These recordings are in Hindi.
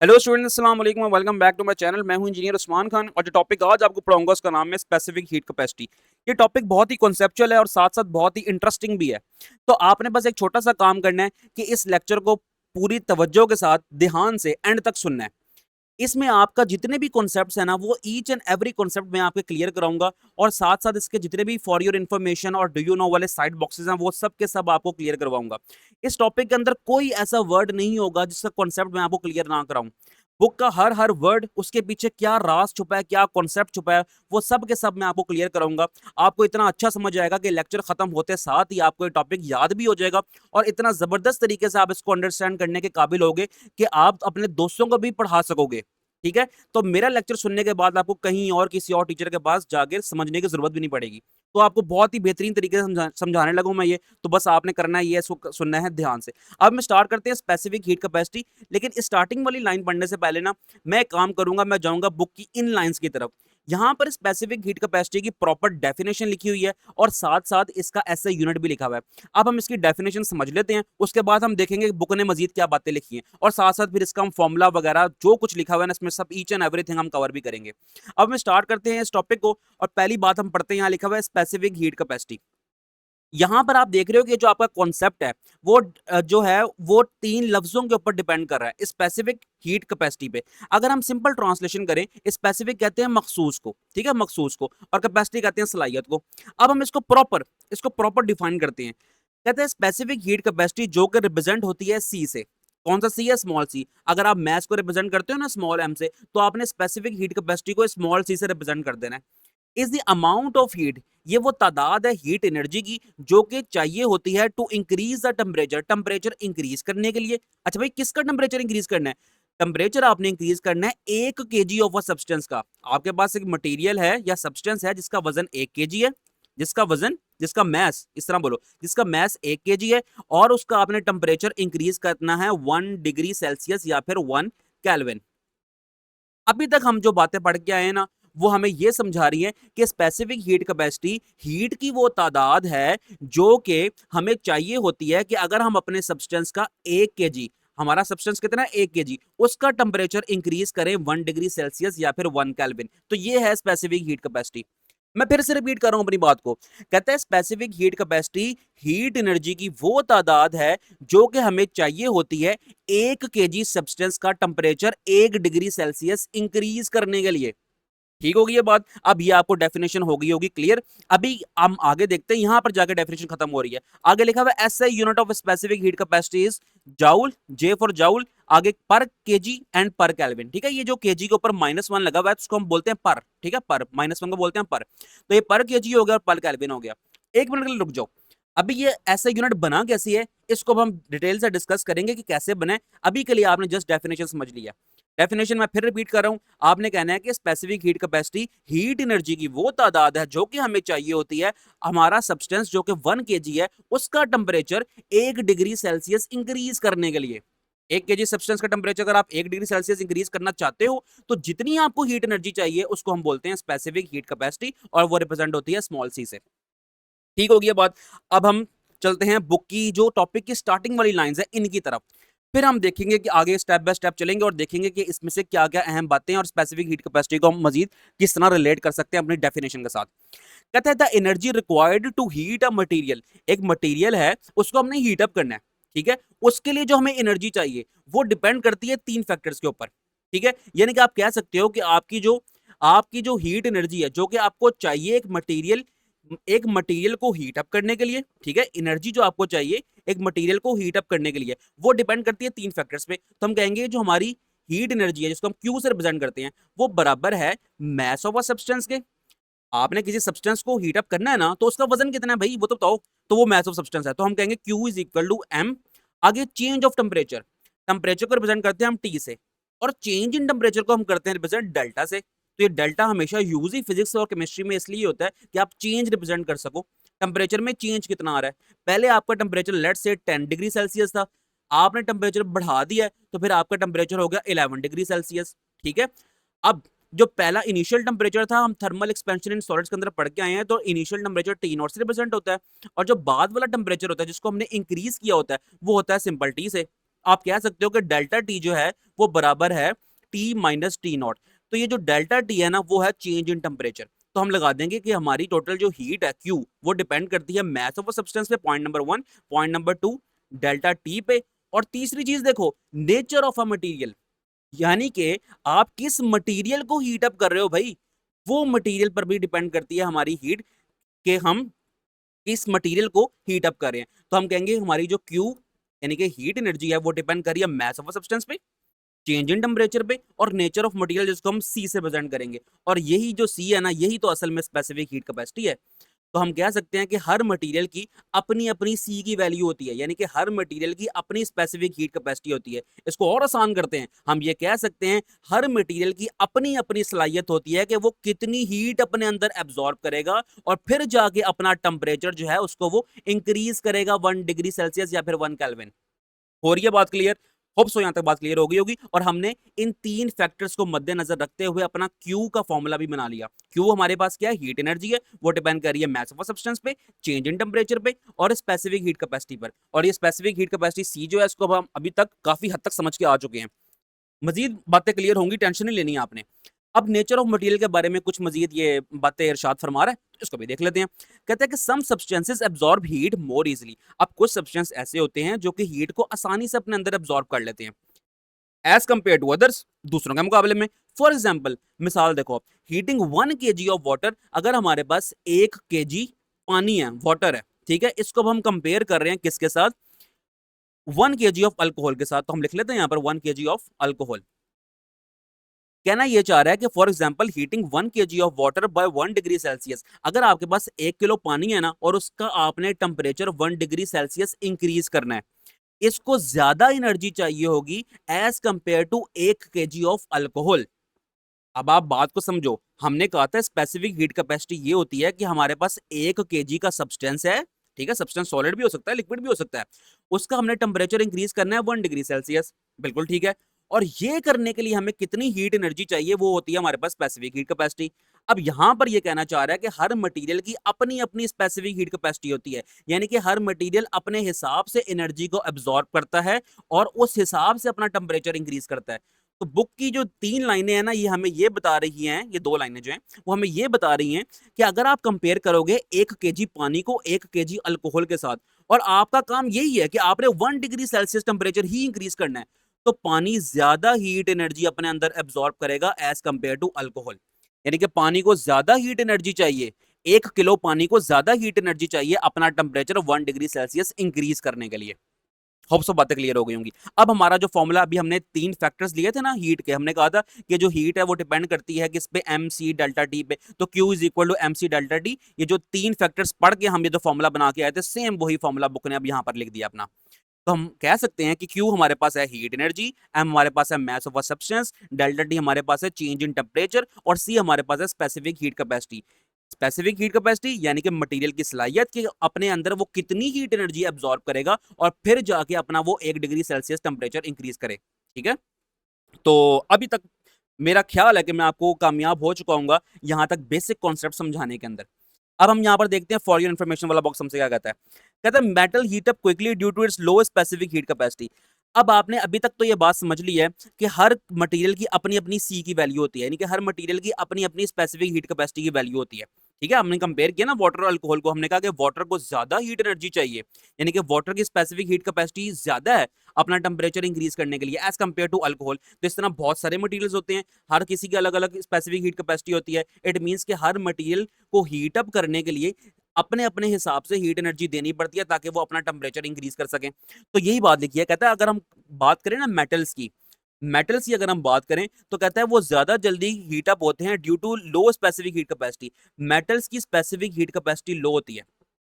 हेलो स्टूडेंट्स, अस्सलाम वालेकुम, welcome back to my channel. मैं हूं इंजीनियर उस्मान खान और जो टॉपिक आज आपको पढ़ाऊंगा उसका नाम है स्पेसिफिक हीट कैपेसिटी। ये टॉपिक बहुत ही कॉन्सेप्चुअल है और साथ साथ बहुत ही इंटरेस्टिंग भी है। तो आपने बस एक छोटा सा काम करना है कि इस लेक्चर को पूरी तवज्जो के साथ ध्यान से एंड तक सुनना है। इसमें आपका जितने भी कॉन्सेप्ट्स है ना, वो ईच एंड एवरी कॉन्सेप्ट मैं आपके क्लियर कराऊंगा और साथ साथ इसके जितने भी फॉर योर इन्फॉर्मेशन और डू यू नो वाले साइड बॉक्सेस हैं वो सब के सब आपको क्लियर करवाऊंगा। इस टॉपिक के अंदर कोई ऐसा वर्ड नहीं होगा जिसका कॉन्सेप्ट मैं आपको क्लियर ना कराऊं। बुक का हर हर वर्ड, उसके पीछे क्या राज छुपा है, क्या कॉन्सेप्ट छुपा है, वो सब के सब मैं आपको क्लियर कराऊंगा। आपको इतना अच्छा समझ आएगा कि लेक्चर खत्म होते साथ ही आपको ये टॉपिक याद भी हो जाएगा और इतना जबरदस्त तरीके से आप इसको अंडरस्टैंड करने के काबिल होगे कि आप अपने दोस्तों को भी पढ़ा सकोगे। ठीक है, तो मेरा लेक्चर सुनने के बाद आपको कहीं और किसी और टीचर के पास जाकर समझने की जरूरत भी नहीं पड़ेगी। तो आपको बहुत ही बेहतरीन तरीके से समझाने लगूं मैं ये। तो बस आपने करना है ये, इसको सुनना है ध्यान से। अब मैं स्टार्ट करते हैं स्पेसिफिक हीट कैपेसिटी। लेकिन स्टार्टिंग वाली लाइन पढ़ने से पहले ना, मैं एक काम करूंगा, मैं जाऊंगा बुक की इन लाइंस की तरफ। यहां पर स्पेसिफिक हीट कैपेसिटी की प्रॉपर डेफिनेशन लिखी हुई है और साथ साथ इसका एसआई यूनिट भी लिखा हुआ है। अब हम इसकी डेफिनेशन समझ लेते हैं, उसके बाद हम देखेंगे बुक ने मजीद क्या बातें लिखी हैं और साथ साथ फिर इसका हम फॉर्मूला वगैरह जो कुछ लिखा हुआ है ना, इसमें सब ईच एंड एवरीथिंग हम कवर भी करेंगे। अब हम स्टार्ट करते हैं इस टॉपिक को और पहली बात हम पढ़ते हैं, यहाँ लिखा हुआ है स्पेसिफिक हीट कैपेसिटी। यहां पर आप देख रहे हो कि जो आपका कॉन्सेप्ट है वो जो है वो तीन लफ्जों के ऊपर डिपेंड कर रहा है, स्पेसिफिक हीट कैपेसिटी पे। अगर हम सिंपल ट्रांसलेशन करें, स्पेसिफिक कहते हैं मखसूस को, ठीक है, मखसूस को, और कैपेसिटी कहते हैं सलाहियत को। अब हम इसको प्रॉपर डिफाइन करते हैं। कहते हैं स्पेसिफिक हीट कैपेसिटी जो कि रिप्रेजेंट होती है सी से। कौन सा सी है? Small C. अगर आप मैथ्स को रिप्रेजेंट करते हो ना स्मॉल एम से, तो आपने स्पेसिफिक हीट कैपेसिटी को स्मॉल सी से रिप्रेजेंट कर देना है। Is the amount of heat, ये वो तादाद है हीट एनर्जी की जो कि चाहिए होती है to increase the temperature, temperature increase करने के लिए। अच्छा भाई, किसका टेम्परेचर इंक्रीज करना है? टेम्परेचर आपने इंक्रीज करना है 1 kg ऑफ अ सब्सटेंस का। आपके पास एक मटेरियल है या सब्सटेंस है जिसका वजन 1 kg है, जिसका मैस, इस तरह बोलो, जिसका मैस 1 kg है, और उसका आपने टेम्परेचर इंक्रीज करना है 1 डिग्री सेल्सियस या फिर 1 केल्विन। अभी तक हम जो बातें पढ़ के आए हैं ना, वो हमें ये समझा रही है कि स्पेसिफिक हीट कैपेसिटी हीट की वो तादाद है जो कि हमें चाहिए होती है कि अगर हम अपने सब्सटेंस का 1 kg, हमारा सब्सटेंस कितना है 1 kg, उसका टेम्परेचर इंक्रीज करें 1 डिग्री सेल्सियस या फिर 1 केल्विन। तो ये है स्पेसिफिक हीट कैपेसिटी। मैं फिर से रिपीट कर रहा हूं अपनी बात को। कहता है specific heat capacity heat energy की वो तादाद है जो कि हमें चाहिए होती है 1 kg सब्सटेंस का टेम्परेचर 1 डिग्री सेल्सियस इंक्रीज करने के लिए। ठीक होगी ये बात? अब ये आपको डेफिनेशन हो गई होगी क्लियर। अभी हम आगे देखते हैं, यहां पर जाकर डेफिनेशन खत्म हो रही है। आगे लिखा हुआ है SI unit of specific heat capacity is joule, J for joule, आगे पर केजी एंड पर केल्विन। ठीक है, ये जो केजी के ऊपर -1 लगा हुआ है उसको हम बोलते हैं पर। ठीक है, पर, -1 को बोलते हैं पर। तो ये पर केजी हो गया और पर केल्विन हो गया। एक मिनट के लिए रुक जाओ। अभी ये ऐसा यूनिट बना कैसी है, इसको अब हम डिटेल से डिस्कस करेंगे कि कैसे बने। अभी के लिए आपने जस्ट डेफिनेशन समझ लिया। डेफिनेशन मैं फिर रिपीट कर रहा हूं। आपने कहना है कि specific heat capacity heat energy की वो तादाद है जो कि हमें चाहिए होती है हमारा सब्सटेंस जो कि 1 kg है उसका टेम्परेचर 1 डिग्री सेल्सियस इंक्रीज करने के लिए। 1 kg सब्सटेंस का टेम्परेचर अगर आप 1 डिग्री सेल्सियस इंक्रीज करना चाहते हो तो जितनी आपको हीट एनर्जी चाहिए उसको हम बोलते हैं स्पेसिफिक हीट कैपेसिटी, और वो रिप्रेजेंट होती है स्मॉल सी से। ठीक होगी ये बात। अब हम चलते हैं बुक की जो टॉपिक की स्टार्टिंग वाली लाइंस है इनकी तरफ। फिर हम देखेंगे कि आगे स्टेप बाय स्टेप चलेंगे और देखेंगे कि इसमें से क्या क्या अहम बातें हैं और स्पेसिफिक हीट कैपेसिटी को हम मजीद किस तरह रिलेट कर सकते हैं अपनी डेफिनेशन के साथ। कहता है the energy required to heat a material, एक मटेरियल है उसको हमने हीट अप करना है। ठीक है, उसके लिए जो हमें एनर्जी चाहिए वो डिपेंड करती है 3 फैक्टर्स के ऊपर। ठीक है, यानी कि आप कह सकते हो कि आपकी जो हीट एनर्जी है जो कि आपको चाहिए एक मटेरियल को हीट अप करने के लिए, ठीक है, एनर्जी जो आपको चाहिए एक मटेरियल को हीट अप करने के लिए वो डिपेंड करती है 3 फैक्टर्स पे। तो हम कहेंगे जो हमारी हीट एनर्जी है जिसको हम क्यू से रिप्रेजेंट करते हैं वो बराबर है मैस ऑफ अ सब्सटेंस के। आपने किसी सब्सटेंस को हीट अप करना है ना, तो उसका वजन कितना है भाई वो तो बताओ। तो वो मैस ऑफ सब्सटेंस है, तो हम कहेंगे Q is equal to M. आगे चेंज ऑफ टेम्परेचर, टेम्परेचर को रिप्रेजेंट करते हैं हम टी से, और चेंज इन टेम्परेचर को हम करते हैं रिप्रेजेंट डेल्टा से। तो ये डेल्टा हमेशा यूज ही फिजिक्स और केमिस्ट्री में इसलिए होता है कि आप चेंज रिप्रेजेंट कर सको। टेम्परेचर में चेंज कितना आ रहा है, पहले आपका टेम्परेचर लेट से 10 डिग्री सेल्सियस था, आपने टेम्परेचर बढ़ा दिया है तो फिर आपका टेम्परेचर हो गया 11 डिग्री सेल्सियस। ठीक है, अब जो पहला इनिशियल टेम्परेचर था, हम थर्मल एक्सपेंशन इन सॉलिड्स के अंदर पढ़ के आए हैं, तो इनिशियल टेम्परेचर टी नॉट से रिप्रेजेंट होता है, और जो बाद वाला टेम्परेचर होता है जिसको हमने इंक्रीज किया होता है वो होता है सिंपल टी से। आप कह सकते हो कि डेल्टा टी जो है वो बराबर है टी माइनस टी नॉट। तो ये जो डेल्टा टी है ना वो है चेंज इन टेम्परेचर। तो हम लगा देंगे कि हमारी टोटल जो हीट है क्यू वो डिपेंड करती है मास ऑफ अ सब्सटेंस पे, point number 1। Point number 2 delta T पे। और तीसरी चीज देखो, नेचर ऑफ अ मटेरियल, यानी कि आप किस मटेरियल को हीट अप कर रहे हो भाई, वो मटेरियल पर भी डिपेंड करती है हमारी हीट, कि हम किस मटेरियल को हीट अप कर रहे हैं। तो हम कहेंगे हमारी जो क्यू यानी कि हीट एनर्जी है वो डिपेंड कर रही है मास ऑफ अ सब्सटेंस पे, चेंज इन टेम्परेचर पे, और नेचर ऑफ मटेरियल जिसको हम सी से प्रेजेंट करेंगे। और यही जो सी है ना, यही तो असल में स्पेसिफिक हीट कैपेसिटी है। तो हम कह सकते हैं कि हर मटेरियल की अपनी अपनी सी की वैल्यू होती है, यानी कि हर मटेरियल की अपनी स्पेसिफिक हीट कैपेसिटी होती है। इसको और आसान करते हैं, हम ये कह सकते हैं हर मटेरियल की अपनी अपनी सलाहियत होती है कि वो कितनी हीट अपने अंदर एब्जॉर्ब करेगा और फिर जाके अपना टेम्परेचर जो है उसको वो इंक्रीज करेगा 1 डिग्री सेल्सियस या फिर 1 केल्विन। हो रही है बात क्लियर? होप सो यहां तक बात क्लियर हो गई होगी। और हमने इन तीन फैक्टर्स को मद्देनजर रखते हुए अपना क्यू का फॉर्मूला भी बना लिया। क्यू हमारे पास क्या है? हीट एनर्जी है, वो डिपेंड कर रही है मास ऑफ सब्सटेंस पे, चेंज इन टेम्परेचर पे और स्पेसिफिक हीट कैपेसिटी पर। और ये स्पेसिफिक हीट कैपेसिटी सी जो है इसको अब हम अभी तक काफी हद तक समझ के आ चुके हैं। मजीद बातें क्लियर होंगी, टेंशन नहीं लेनी है आपने। अब नेचर ऑफ मटेरियल के बारे में कुछ मजीद ये बातें इरशाद फरमा रहा है, तो इसको भी देख लेते हैं। कहते हैं कि some substances absorb heat more easily. अब कुछ सब्सटेंस ऐसे होते हैं जो कि हीट को आसानी से अपने अंदर एब्जॉर्ब कर लेते हैं एज कंपेयर टू अदर्स, दूसरों के मुकाबले में। फॉर एग्जाम्पल, मिसाल देखो, हीटिंग 1 kg ऑफ वाटर, अगर हमारे पास 1 kg पानी है, वाटर है, ठीक है, इसको अब हम कंपेयर कर रहे हैं किसके साथ? 1 kg ऑफ अल्कोहल के साथ। तो हम लिख लेते हैं यहाँ पर 1 kg ऑफ अल्कोहल। कहना ये चाह रहा है कि for example heating 1 kg of water bye 1 degree Celsius, अगर आपके पास 1 किलो पानी है ना और उसका आपने टेम्परेचर 1 डिग्री सेल्सियस इंक्रीज करना है, इसको ज्यादा एनर्जी चाहिए होगी as compare to 1 kg of alcohol. अब आप बात को समझो, हमने कहा था स्पेसिफिक हीट कैपेसिटी ये होती है कि हमारे पास 1 kg का सब्सटेंस है, ठीक है, सब्सटेंस सॉलिड भी हो सकता है, लिक्विड भी हो सकता है, उसका हमने टेम्परेचर इंक्रीज करना है 1 डिग्री सेल्सियस, बिल्कुल ठीक है। और ये करने के लिए हमें कितनी हीट एनर्जी चाहिए, वो होती है हमारे पास स्पेसिफिक हीट कैपेसिटी। अब यहां पर ये कहना चाह रहा है कि हर मटेरियल की अपनी अपनी स्पेसिफिक हीट कैपेसिटी होती है, यानी कि हर मटेरियल अपने हिसाब से एनर्जी को एब्जॉर्ब करता है और उस हिसाब से अपना टेम्परेचर इंक्रीज करता है। तो बुक की जो 3 लाइनें हैं ना, ये हमें ये बता रही हैं, ये 2 लाइनें जो हैं वो हमें ये बता रही हैं कि अगर आप कंपेयर करोगे 1 kg पानी को 1 kg अल्कोहल के साथ, और आपका काम यही है कि आपने 1 डिग्री सेल्सियस टेम्परेचर ही इंक्रीज करना है, तो पानी ज्यादा हीट एनर्जी अपने अंदर एब्जॉर्ब करेगा एज कंपेयर टू अल्कोहल। यानी कि पानी को ज्यादा हीट एनर्जी चाहिए, 1 किलो पानी को ज्यादा हीट एनर्जी चाहिए अपना टेम्परेचर 1 डिग्री सेल्सियस इंक्रीज करने के लिए। होप सो बातें क्लियर हो गई होंगी। अब हमारा जो फॉर्मूला, अभी हमने 3 फैक्टर्स लिए थे ना हीट के, हमने कहा था कि जो हीट है वो डिपेंड करती है किस पे? एम सी डेल्टा टी पे। तो Q is equal to M C delta T. ये जो 3 फैक्टर्स पढ़ के हम ये जो फॉर्मूला बना के आए थे, सेम वही फॉर्मूला बुक ने अब यहाँ पर लिख दिया अपना। तो हम कह सकते हैं कि Q हमारे पास है हीट एनर्जी, M हमारे पास है mass of a substance, delta T हमारे पास है चेंज इन टेम्परेचर, और C हमारे पास है specific heat capacity. Specific heat capacity यानी कि मटेरियल की सलाहियत कि अपने अंदर वो कितनी हीट एनर्जी एब्जॉर्ब करेगा और फिर जाके अपना वो 1 डिग्री सेल्सियस टेम्परेचर इंक्रीज करे, ठीक है। तो अभी तक मेरा ख्याल है कि मैं आपको कामयाब हो चुका हूँ यहां तक बेसिक कॉन्सेप्ट समझाने के अंदर। अब हम यहाँ पर देखते हैं फॉर योर इन्फॉर्मेशन वाला बॉक्स हमसे क्या कहता है। कहता है metal heat up quickly due to its low specific heat capacity. अब आपने अभी तक तो ये बात समझ ली है कि हर मटेरियल की अपनी अपनी सी की वैल्यू होती है, यानी कि हर मटेरियल की अपनी अपनी स्पेसिफिक हीट कैपेसिटी की वैल्यू होती है, ठीक है। हमने कंपेयर किया ना वाटर और अल्कोहल को, हमने कहा कि वाटर को ज्यादा हीट एनर्जी चाहिए, यानी कि वाटर की स्पेसिफिक हीट कैपेसिटी ज्यादा है अपना टेम्परेचर इंक्रीज करने के लिए एज कंपेयर टू अल्कोहल। तो इस तरह बहुत सारे मटेरियल्स होते हैं, हर किसी की अलग अलग स्पेसिफिक हीट कैपेसिटी होती है। इट मीन्स कि हर मटेरियल को हीट अप करने के लिए अपने अपने हिसाब से हीट एनर्जी देनी पड़ती है ताकि वो अपना टेम्परेचर इंक्रीज कर सकें। तो यही बात लिखी है। कहता है अगर हम बात करें ना मेटल्स की, मेटल्स की अगर हम बात करें तो कहता है वो ज्यादा जल्दी हीट अप होते हैं due to low specific heat capacity. Metals की स्पेसिफिक हीट कैपेसिटी लो होती है,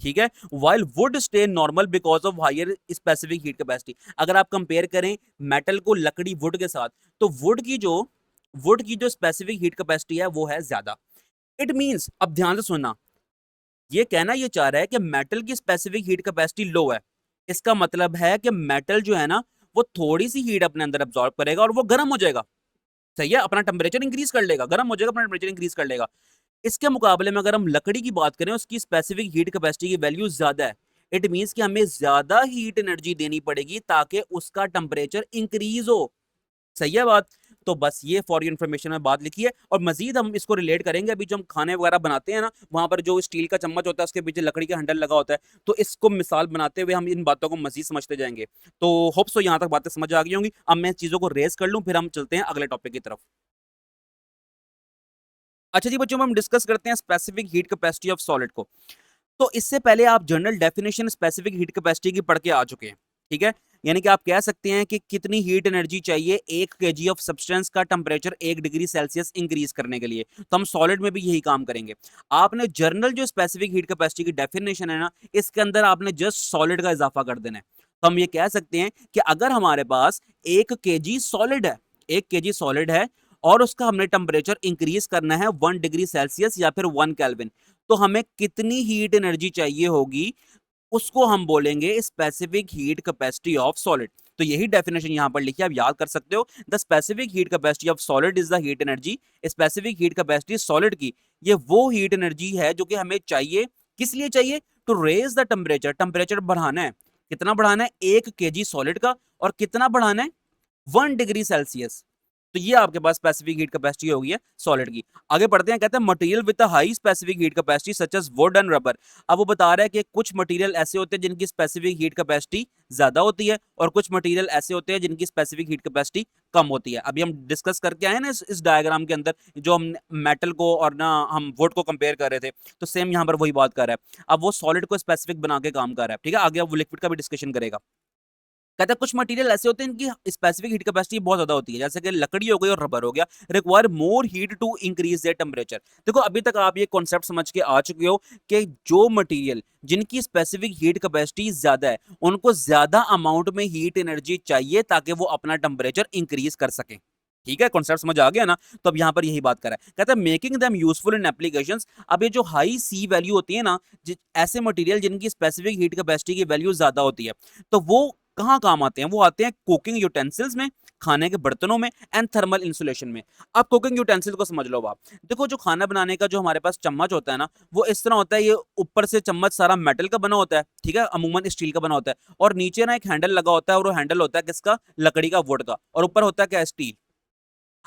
ठीक है, while wood stay normal because of higher specific heat capacity. अगर आप कंपेयर करें मेटल को लकड़ी वुड के साथ, तो वुड की जो स्पेसिफिक हीट कैपेसिटी है वो है ज्यादा। इट मींस, अब ध्यान से सुनना, ये कहना ये चाह रहा है कि मेटल की स्पेसिफिक हीट कैपेसिटी लो है। इसका मतलब है कि मेटल जो है ना वो थोड़ी सी हीट अपने अंदर अब्सॉर्ब करेगा और वो गर्म हो जाएगा, सही है, अपना टेम्परेचर इंक्रीज कर लेगा, गर्म हो जाएगा, अपना टेम्परेचर इंक्रीज कर लेगा। इसके मुकाबले में अगर हम लकड़ी की बात करें, उसकी स्पेसिफिक हीट कैपेसिटी की वैल्यू ज्यादा है। इट मींस कि हमें ज्यादा हीट एनर्जी देनी पड़ेगी ताकि उसका टेम्परेचर इंक्रीज हो। सही है बात। तो बस ये फॉर योर इन्फॉर्मेशन में बात लिखी है, और मजीद हम इसको रिलेट करेंगे। अभी जो हम खाने वगैरह बनाते हैं ना, वहां पर जो स्टील का चम्मच होता है उसके पीछे लकड़ी का हैंडल लगा होता है, तो इसको मिसाल बनाते हुए हम इन बातों को मजीद समझते जाएंगे। तो होप सो यहाँ तक बातें समझ आ गई होंगी। अब मैं चीजों को रेस कर लूं, फिर हम चलते हैं अगले टॉपिक की तरफ। अच्छा जी बच्चों, हम डिस्कस करते हैं specific heat capacity of solid को। तो इससे पहले आप general definition specific heat capacity की पढ़ के आ चुके हैं, ठीक है। यानी कि आप कह सकते हैं कि कितनी हीट एनर्जी चाहिए 1 kg ऑफ सब्सटेंस का टेम्परेचर 1 डिग्री सेल्सियस इंक्रीज करने के लिए। तो हम सॉलिड में भी यही काम करेंगे। आपने जनरल जो स्पेसिफिक हीट कैपेसिटी की डेफिनेशन है ना, इसके अंदर आपने जस्ट सॉलिड का इजाफा कर देना है। तो हम ये कह सकते हैं कि अगर हमारे पास 1 kg सॉलिड है, 1 kg सॉलिड है, और उसका हमने टेम्परेचर इंक्रीज करना है 1 डिग्री सेल्सियस या फिर 1 केल्विन, तो हमें कितनी हीट एनर्जी चाहिए होगी, उसको हम बोलेंगे specific heat capacity of solid. तो यही डेफिनेशन यहां पर लिखी है, आप याद कर सकते हो। The specific heat capacity of solid is the heat energy. Specific heat capacity solid की ये वो हीट एनर्जी है जो कि हमें चाहिए। किस लिए चाहिए? To raise the temperature, temperature बढ़ाना है। कितना बढ़ाना है? 1 kg सॉलिड का। और कितना बढ़ाना है? 1 डिग्री सेल्सियस। तो ये आपके पास स्पेसिफिक हीट कैपेसिटी होगी है सॉलिड की। आगे बढ़ते हैं, कहते हैं material with high specific heat capacity such as wood and rubber. अब वो बता रहा है कि कुछ मटेरियल ऐसे होते हैं जिनकी स्पेसिफिक हीट कैपेसिटी ज्यादा होती है, और कुछ मटेरियल ऐसे होते हैं जिनकी स्पेसिफिक हीट कैपेसिटी कम होती है। अभी हम डिस्कस करके आए ना इस डायग्राम के अंदर, जो हम मेटल को और ना हम वुड को कंपेयर कर रहे थे, तो सेम यहाँ पर वही बात कर रहा है। अब वो सॉलिड को स्पेसिफिक बना के काम कर रहा है, ठीक है। आगे अब वो लिक्विड का भी डिस्कशन करेगा। कहता है कुछ मटेरियल ऐसे होते हैं इनकी स्पेसिफिक हीट कैपेसिटी बहुत ज्यादा होती है, जैसे कि लकड़ी हो गई और रबर हो गया, require more heat to increase their temperature. देखो अभी तक आप ये कॉन्सेप्ट समझ के आ चुके हो कि जो मटेरियल जिनकी स्पेसिफिक हीट कैपेसिटी ज्यादा है, उनको ज्यादा अमाउंट में हीट एनर्जी चाहिए ताकि वो अपना टेम्परेचर इंक्रीज कर सके। ठीक है, कॉन्सेप्ट समझ आ गया ना। तो अब यहां पर यही बात कर रहा है, कहता है making them useful in applications. अब ये जो हाई सी वैल्यू होती है ना, ऐसे मटेरियल जिनकी स्पेसिफिक हीट कैपेसिटी की वैल्यू ज्यादा होती है, तो वो कहाँ काम आते हैं? वो आते हैं कुकिंग यूटेंसिल्स में, खाने के बर्तनों में, एंड थर्मल इंसुलेशन में। अब कुकिंग यूटेंसिल को समझ लो आप। देखो जो खाना बनाने का जो हमारे पास चम्मच होता है ना, वो इस तरह होता है, ये ऊपर से चम्मच सारा मेटल का बना होता है, ठीक है, अमूमन स्टील का बना होता है, और नीचे ना एक हैंडल लगा होता है, और वो हैंडल होता है किसका? लकड़ी का, वुड का, और ऊपर होता है क्या? स्टील।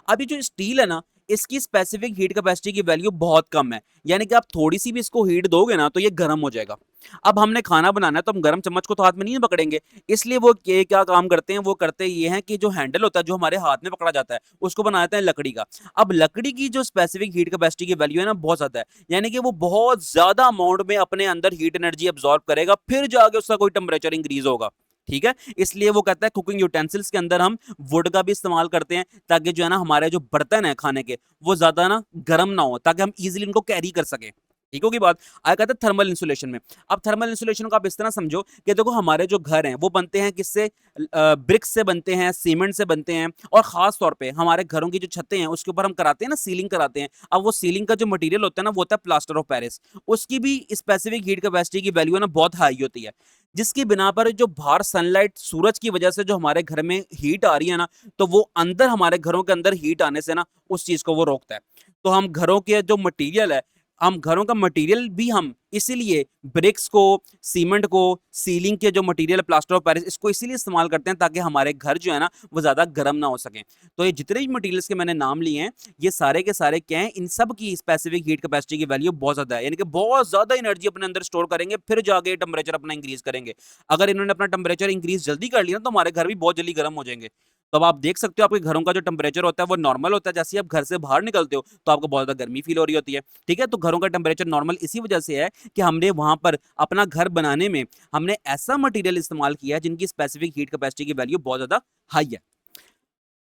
अभी जो स्टील है ना, इसकी स्पेसिफिक हीट कैपेसिटी की वैल्यू बहुत कम है। यानी कि आप थोड़ी सी भी इसको हीट दोगे ना, तो ये गर्म हो जाएगा। अब हमने खाना बनाना है, तो हम गर्म चम्मच को तो हाथ में नहीं पकड़ेंगे। इसलिए वो क्या काम करते हैं? वो करते ये हैं कि जो हैंडल होता है, जो हमारे हाथ में पकड़ा जाता है, उसको बना देते हैं लकड़ी का। अब लकड़ी की जो स्पेसिफिक हीट कैपेसिटी की वैल्यू है ना, बहुत ज्यादा है। यानी कि वो बहुत ज्यादा अमाउंट में अपने अंदर हीट एनर्जी एब्जॉर्ब करेगा, फिर जाके उसका कोई टेम्परेचर इंक्रीज होगा। ठीक है, इसलिए वो कहता है कुकिंग यूटेंसिल्स के अंदर हम वुड का भी इस्तेमाल करते हैं, ताकि जो है ना हमारे जो बर्तन है खाने के, वो ज्यादा ना गर्म ना हो, ताकि हम इजीली इनको कैरी कर सकें। ठीक होगी बात। आगे कहते हैं थर्मल इंसुलेशन में। अब थर्मल इंसुलेशन को आप इस तरह समझो कि देखो हमारे जो घर हैं वो बनते हैं किससे? ब्रिक्स से बनते हैं, सीमेंट से बनते हैं, और खास तौर पे हमारे घरों की जो छतें हैं उसके ऊपर हम कराते हैं ना, सीलिंग कराते हैं। अब वो सीलिंग का जो मटेरियल होता है ना, वो होता है प्लास्टर ऑफ पेरिस। उसकी भी स्पेसिफिक हीट कैपेसिटी की वैल्यू है ना, बहुत हाई होती है, जिसकी बिना पर जो बाहर सनलाइट, सूरज की वजह से जो हमारे घर में हीट आ रही है ना, तो वो अंदर हमारे घरों के अंदर हीट आने से ना उस चीज को वो रोकता है। तो हम घरों के जो मटेरियल है, हम घरों का मटेरियल भी हम इसीलिए ब्रिक्स को, सीमेंट को, सीलिंग के जो मटेरियल प्लास्टर ऑफ पेरिस, इसको इसीलिए इस्तेमाल करते हैं ताकि हमारे घर जो है ना वो ज्यादा गर्म ना हो सके। तो ये जितने भी मटेरियल्स के मैंने नाम लिए हैं, ये सारे के सारे क्या हैं? इन सब की स्पेसिफिक हीट कैपेसिटी की वैल्यू बहुत ज्यादा है, यानी कि बहुत ज्यादा एनर्जी अपने अंदर स्टोर करेंगे, फिर जाके टेम्परेचर अपना इंक्रीज करेंगे। अगर इन्होंने अपना टेम्परेचर इंक्रीज जल्दी कर लिया तो हमारे घर भी बहुत जल्दी गर्म हो जाएंगे। तो अब आप देख सकते हो आपके घरों का जो टेम्परेचर होता है वो नॉर्मल होता है, जैसे आप घर से बाहर निकलते हो तो आपको बहुत ज्यादा गर्मी फील हो रही होती है। ठीक है, तो घरों का टेम्परेचर नॉर्मल इसी वजह से है कि हमने वहां पर अपना घर बनाने में हमने ऐसा मटेरियल इस्तेमाल किया है जिनकी स्पेसिफिक हीट कैपेसिटी की वैल्यू बहुत ज्यादा हाई है।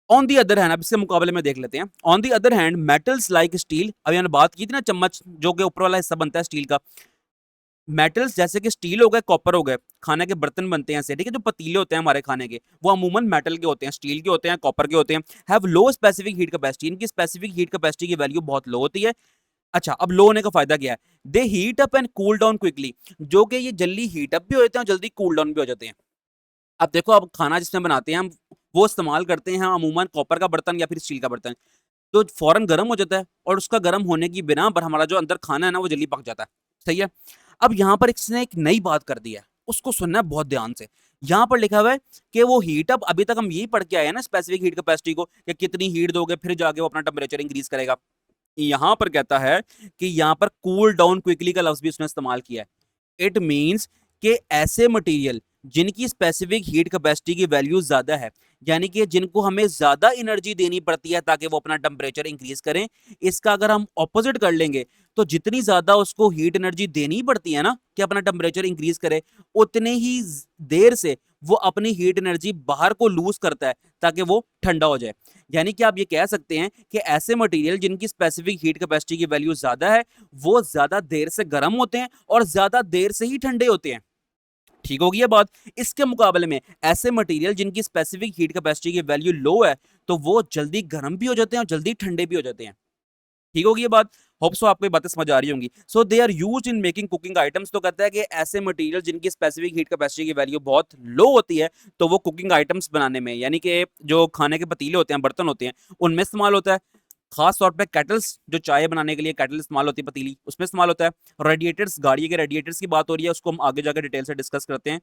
ऑन दी अदर हैंड, अब इसके मुकाबले में देख लेते हैं। On the other hand metals like steel, अभी मैंने बात की थी ना चम्मच जो कि ऊपर वाला हिस्सा बनता है स्टील का, मेटल्स जैसे कि स्टील हो गए, कॉपर हो गए, खाने के बर्तन बनते हैं ऐसे, ठीक है, जो पतीले होते हैं हमारे खाने के, वो अमूमन मेटल के होते हैं, स्टील के होते हैं, कॉपर के होते हैं। Have low specific heat capacity, इनकी स्पेसिफिक हीट कैपेसिटी की वैल्यू बहुत लो होती है। अच्छा, अब लो होने का फायदा क्या है? They heat up and cool down quickly, जो कि ये जल्दी हीट अप भी हो जाते हैं और जल्दी कूल डाउन भी हो जाते हैं। अब देखो, अब खाना जिसमें बनाते हैं हम, वो इस्तेमाल करते हैं अमूमन कॉपर का बर्तन या फिर स्टील का बर्तन, तो फौरन गर्म हो जाता है, और उसका गर्म होने की बिना पर हमारा जो अंदर खाना है ना वो जल्दी पक जाता है। सही है। अब यहाँ पर इसने एक नई बात कर दी है, उसको सुनना है बहुत ध्यान से। यहां पर लिखा हुआ है कि वो हीट अप, अभी तक हम यही पढ़ के आए हैं ना स्पेसिफिक हीट कैपेसिटी को, कि कितनी हीट दोगे फिर जाके वो अपना टेम्परेचर इंक्रीज करेगा। यहां पर कहता है कि यहां पर कूल डाउन क्विकली का लफ्ज भी उसने इस्तेमाल किया है। इट मीन्स कि ऐसे मटेरियल जिनकी स्पेसिफिक हीट कैपेसिटी की वैल्यू ज्यादा है, यानी कि जिनको हमें ज्यादा एनर्जी देनी पड़ती है ताकि वो अपना टेम्परेचर इंक्रीज करें, इसका अगर हम ऑपोजिट कर लेंगे तो जितनी ज्यादा उसको हीट एनर्जी देनी पड़ती है ना कि अपना टेम्परेचर इंक्रीज करे, उतने ही देर से वो अपनी हीट एनर्जी बाहर को लूज करता है ताकि वो ठंडा हो जाए। यानी कि आप ये कह सकते हैं कि ऐसे मटेरियल जिनकी स्पेसिफिक हीट कैपेसिटी की वैल्यू ज्यादा है वो ज्यादा देर से गर्म होते हैं और ज्यादा देर से ही ठंडे होते हैं। ठीक होगी ये बात। इसके मुकाबले में ऐसे मटेरियल जिनकी स्पेसिफिक हीट कैपेसिटी की वैल्यू लो है तो वो जल्दी गर्म भी हो जाते हैं और जल्दी ठंडे भी हो जाते हैं। ठीक होगी ये बात। होप सो आपको ये बातें समझ आ रही होंगी। So they are used in making cooking items. तो कहता है कि ऐसे मटेरियल जिनकी स्पेसिफिक हीट कैपेसिटी की वैल्यू बहुत लो होती है तो वो कुकिंग आइटम्स बनाने में, यानी कि जो खाने के पतीले होते हैं, बर्तन होते हैं, उनमें इस्तेमाल होता है। खास तौर पे केटल्स, जो चाय बनाने के लिए केटल इस्तेमाल होती है पतीली, उसमें इस्तेमाल होता है। रेडिएटर्स, गाड़ी के रेडिएटर्स की बात हो रही है, उसको हम आगे जाकर डिटेल से डिस्कस करते हैं।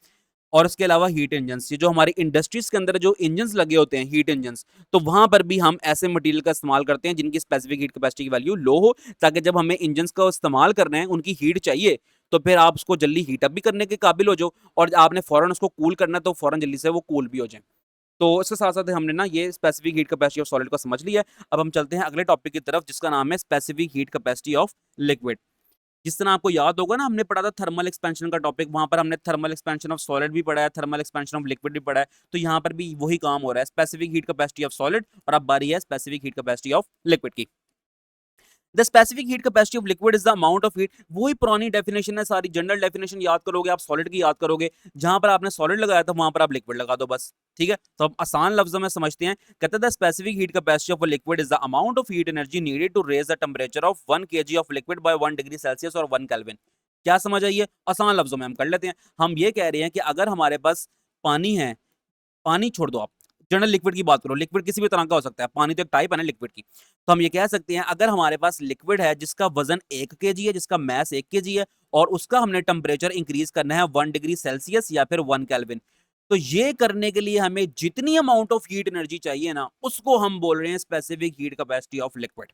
और इसके अलावा हीट इंजन्स, ये जो हमारी इंडस्ट्रीज के अंदर जो इंजन्स लगे होते हैं, हीट इंजन्स, तो वहां पर भी हम ऐसे मटेरियल का इस्तेमाल करते हैं जिनकी स्पेसिफिक हीट कैपेसिटी की वैल्यू लो हो, ताकि जब हमें इंजन्स का इस्तेमाल करना है, उनकी हीट चाहिए, तो फिर आप उसको जल्दी हीट अप भी करने के काबिल हो जाओ, और आपने फौरन उसको कूल करना है तो फौरन जल्दी से वो कूल भी हो जाए। तो इसके साथ साथ हमने ना ये specific heat capacity of solid को समझ लिया है। अब हम चलते हैं अगले टॉपिक की तरफ जिसका नाम है specific heat capacity of liquid. जिस तरह आपको याद होगा ना, हमने पढ़ा था थर्मल एक्सपेंशन का टॉपिक, वहां पर हमने थर्मल एक्सपेंशन ऑफ सॉलिड भी पढ़ा है, थर्मल एक्सपेंशन ऑफ लिक्विड भी पढ़ा है। तो यहाँ पर भी वही काम हो रहा है, specific heat capacity of solid, और अब बारी है specific heat capacity of liquid की। The specific heat capacity of liquid is the amount of heat. वही पुरानी डेफिनेशन है, सारी जनरल डेफिनेशन याद करोगे आप, सॉलिड की याद करोगे, जहां पर आपने सॉलिड लगाया था वहां पर आप लिक्विड लगा दो बस। ठीक है, तो अब आसान लफ्जों में समझते हैं। कहते हैं the specific heat capacity of a liquid is the amount of heat energy needed to raise the temperature of 1 kg of liquid by 1 degree Celsius और 1 केल्विन। क्या समझ आई है? आसान लफ्जों में हम कर लेते हैं। हम ये कह रहे हैं कि अगर हमारे पास पानी है, पानी छोड़ दो आप, जनरल लिक्विड की बात करो, लिक्विड किसी भी तरह का हो सकता है, पानी तो एक टाइप है ना लिक्विड की। तो हम ये कह सकते हैं अगर हमारे पास लिक्विड है जिसका वजन 1 kg है, जिसका मैस 1 kg है, और उसका हमने टेम्परेचर इंक्रीज करना है 1 डिग्री सेल्सियस या फिर 1 केल्विन, तो ये करने के लिए हमें जितनी अमाउंट ऑफ हीट एनर्जी चाहिए ना, उसको हम बोल रहे हैं specific heat capacity of liquid.